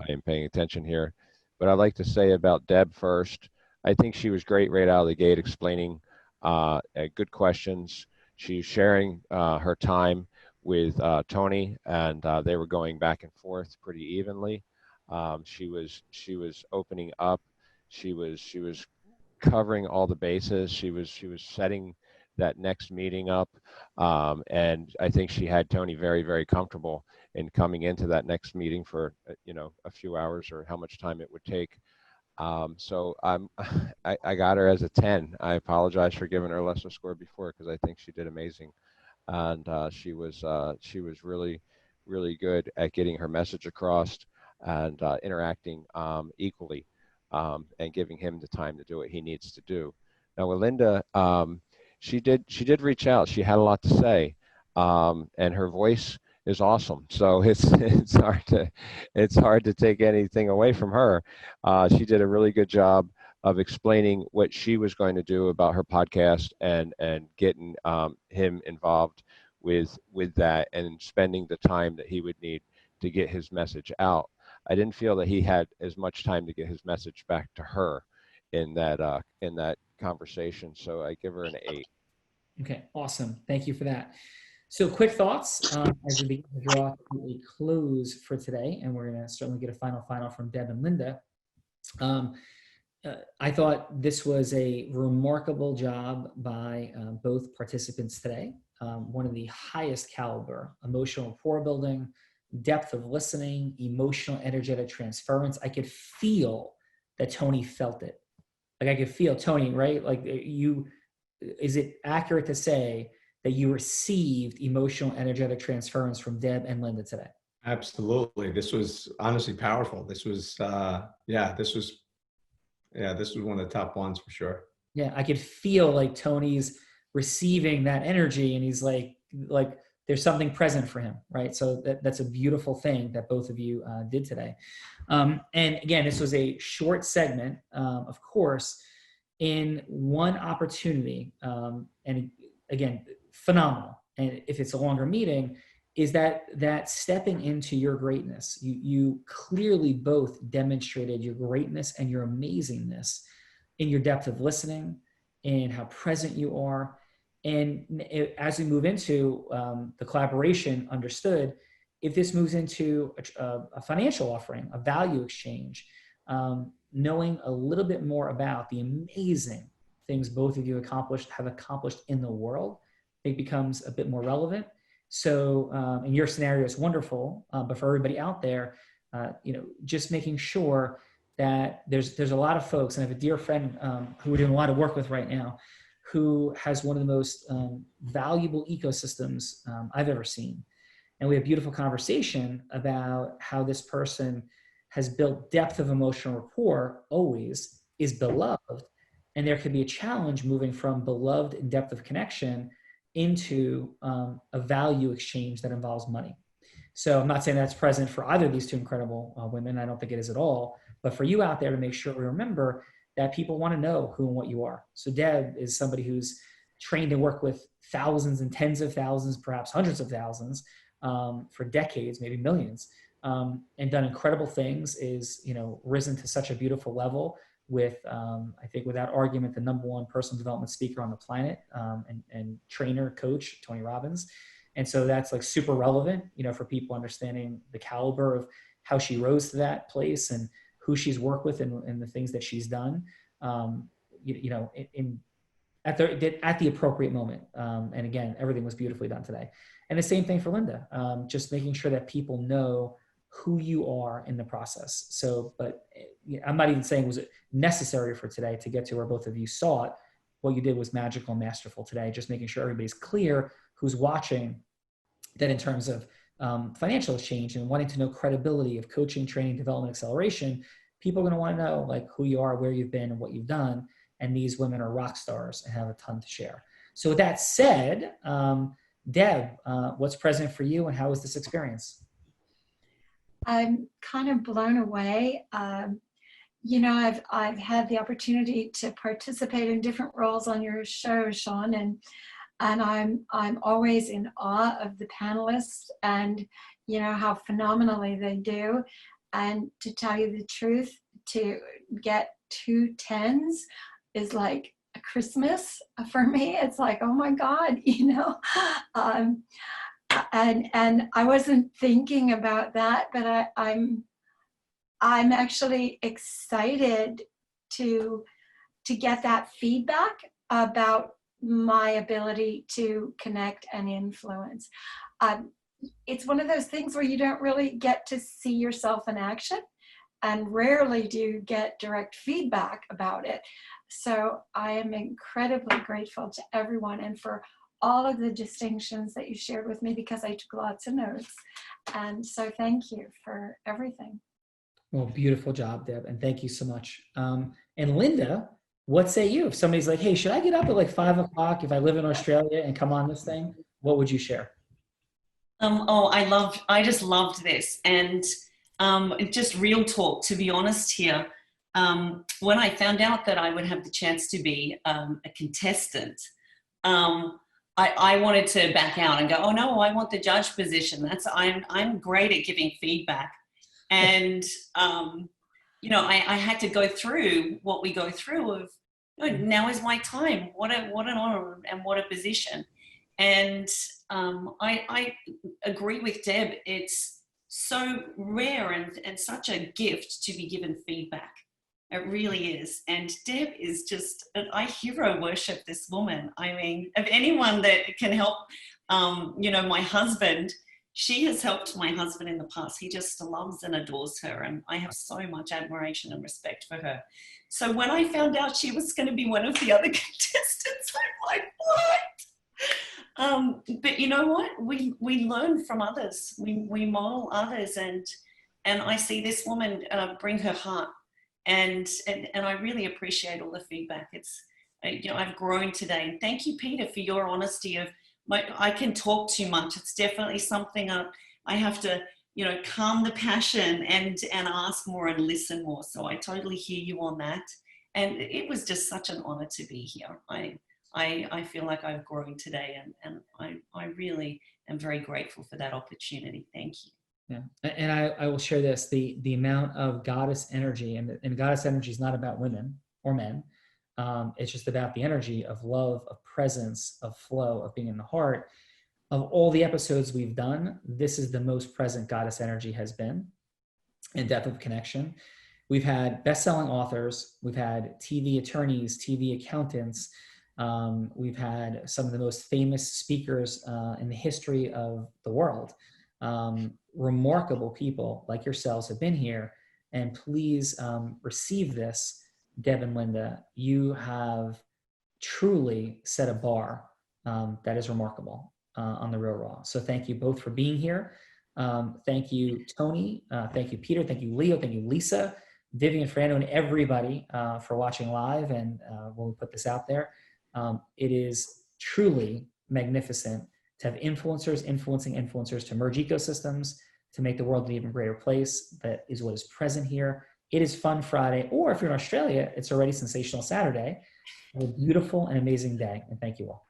am paying attention here. But I'd like to say about Deb first. I think she was great right out of the gate, explaining good questions. She's sharing her time with Tony, and they were going back and forth pretty evenly. She was opening up. She was covering all the bases. She was setting that next meeting up, and I think she had Tony very, very comfortable in coming into that next meeting for a few hours or how much time it would take. So I got her as a 10. I apologize for giving her a lesser score before, because I think she did amazing, and she was really, really good at getting her message across and interacting equally, and giving him the time to do what he needs to do. Now with Linda, she did reach out. She had a lot to say, and her voice is awesome. So it's hard to take anything away from her. She did a really good job of explaining what she was going to do about her podcast, and getting him involved with that, and spending the time that he would need to get his message out. I didn't feel that he had as much time to get his message back to her in that conversation. So I give her an 8. Okay, awesome. Thank you for that. So quick thoughts as we begin to draw to a close for today, and we're going to certainly get a final from Deb and Linda. I thought this was a remarkable job by both participants today. One of the highest caliber, emotional rapport building, depth of listening, emotional energetic transference. I could feel that Tony felt it. Like I could feel Tony, right? Like is it accurate to say that you received emotional energetic transference from Deb and Linda today? Absolutely. This was honestly powerful. This was this was one of the top ones for sure. Yeah, I could feel like Tony's receiving that energy, and he's like there's something present for him, right? So that's a beautiful thing that both of you did today. And again, this was a short segment. Of course, in one opportunity, and again, phenomenal. And if it's a longer meeting, is that stepping into your greatness. You clearly both demonstrated your greatness and your amazingness in your depth of listening, in how present you are. And as we move into the collaboration, understood, if this moves into a financial offering, a value exchange, knowing a little bit more about the amazing things both of you have accomplished in the world, I think becomes a bit more relevant. So in your scenario, it's wonderful, but for everybody out there, just making sure that there's a lot of folks, and I have a dear friend who we're doing a lot of work with right now, who has one of the most valuable ecosystems I've ever seen. And we have a beautiful conversation about how this person has built depth of emotional rapport, always is beloved. And there could be a challenge moving from beloved and depth of connection into a value exchange that involves money. So I'm not saying that's present for either of these two incredible women. I don't think it is at all. But for you out there, to make sure we remember that people want to know who and what you are. So Deb is somebody who's trained and worked with thousands and tens of thousands, perhaps hundreds of thousands for decades, maybe millions, and done incredible things, is, risen to such a beautiful level with, I think without argument, the #1 personal development speaker on the planet, and trainer, coach, Tony Robbins. And so that's like super relevant, for people understanding the caliber of how she rose to that place and who she's worked with and the things that she's done, at the appropriate moment. And again, everything was beautifully done today. And the same thing for Linda, just making sure that people know who you are in the process. So, but I'm not even saying was it necessary for today to get to where both of you saw it. What you did was magical and masterful today, just making sure everybody's clear who's watching, that in terms of financial exchange and wanting to know credibility of coaching, training, development, acceleration, people are going to want to know like who you are, where you've been, and what you've done. And these women are rock stars and have a ton to share. So with that said, Deb, what's present for you and how was this experience? I'm kind of blown away. I've had the opportunity to participate in different roles on your show, Sean, and I'm always in awe of the panelists and how phenomenally they do. And to tell you the truth, to get 2 10s is like a Christmas for me. It's like, oh my God, and I wasn't thinking about that, but I'm actually excited to get that feedback about my ability to connect and influence. It's one of those things where you don't really get to see yourself in action, and rarely do you get direct feedback about it. So I am incredibly grateful to everyone and for all of the distinctions that you shared with me, because I took lots of notes. And so thank you for everything. Well, beautiful job, Deb. And thank you so much. And Linda, what say you? If somebody's like, hey, should I get up at like 5 o'clock if I live in Australia and come on this thing? What would you share? I just loved this. And just real talk, to be honest here, when I found out that I would have the chance to be a contestant, I wanted to back out and go, oh no, I want the judge position. I'm great at giving feedback. And, I had to go through what we go through of, now is my time. What an honor and what a position. And I agree with Deb. It's so rare and such a gift to be given feedback. It really is. And Deb is just, I hero worship this woman. I mean, of anyone that can help, my husband, she has helped my husband in the past. He just loves and adores her. And I have so much admiration and respect for her. So when I found out she was going to be one of the other contestants, I'm like, what? But you know what? We learn from others. We model others. And I see this woman bring her heart. And I really appreciate all the feedback. It's, I've grown today. And thank you, Peter, for your honesty of, I can talk too much. It's definitely something I have to, calm the passion and ask more and listen more. So I totally hear you on that. And it was just such an honor to be here. I feel like I've grown today, and I really am very grateful for that opportunity. Thank you. Yeah, and I will share this, the amount of goddess energy, and goddess energy is not about women or men. It's just about the energy of love, of presence, of flow, of being in the heart. Of all the episodes we've done, this is the most present goddess energy has been, in depth of connection. We've had best-selling authors, we've had TV attorneys, TV accountants, we've had some of the most famous speakers in the history of the world. Remarkable people like yourselves have been here, and please receive this, Deb and Linda. You have truly set a bar that is remarkable on The Real Raw. So thank you both for being here. Thank you, Tony. Thank you, Peter. Thank you, Leo. Thank you, Lisa, Vivian, Fernando, and everybody for watching live and when we put this out there. It is truly magnificent to have influencers influencing influencers to merge ecosystems, to make the world an even greater place. That is what is present here. It is Fun Friday, or if you're in Australia, it's already Sensational Saturday. Have a beautiful and amazing day, and thank you all.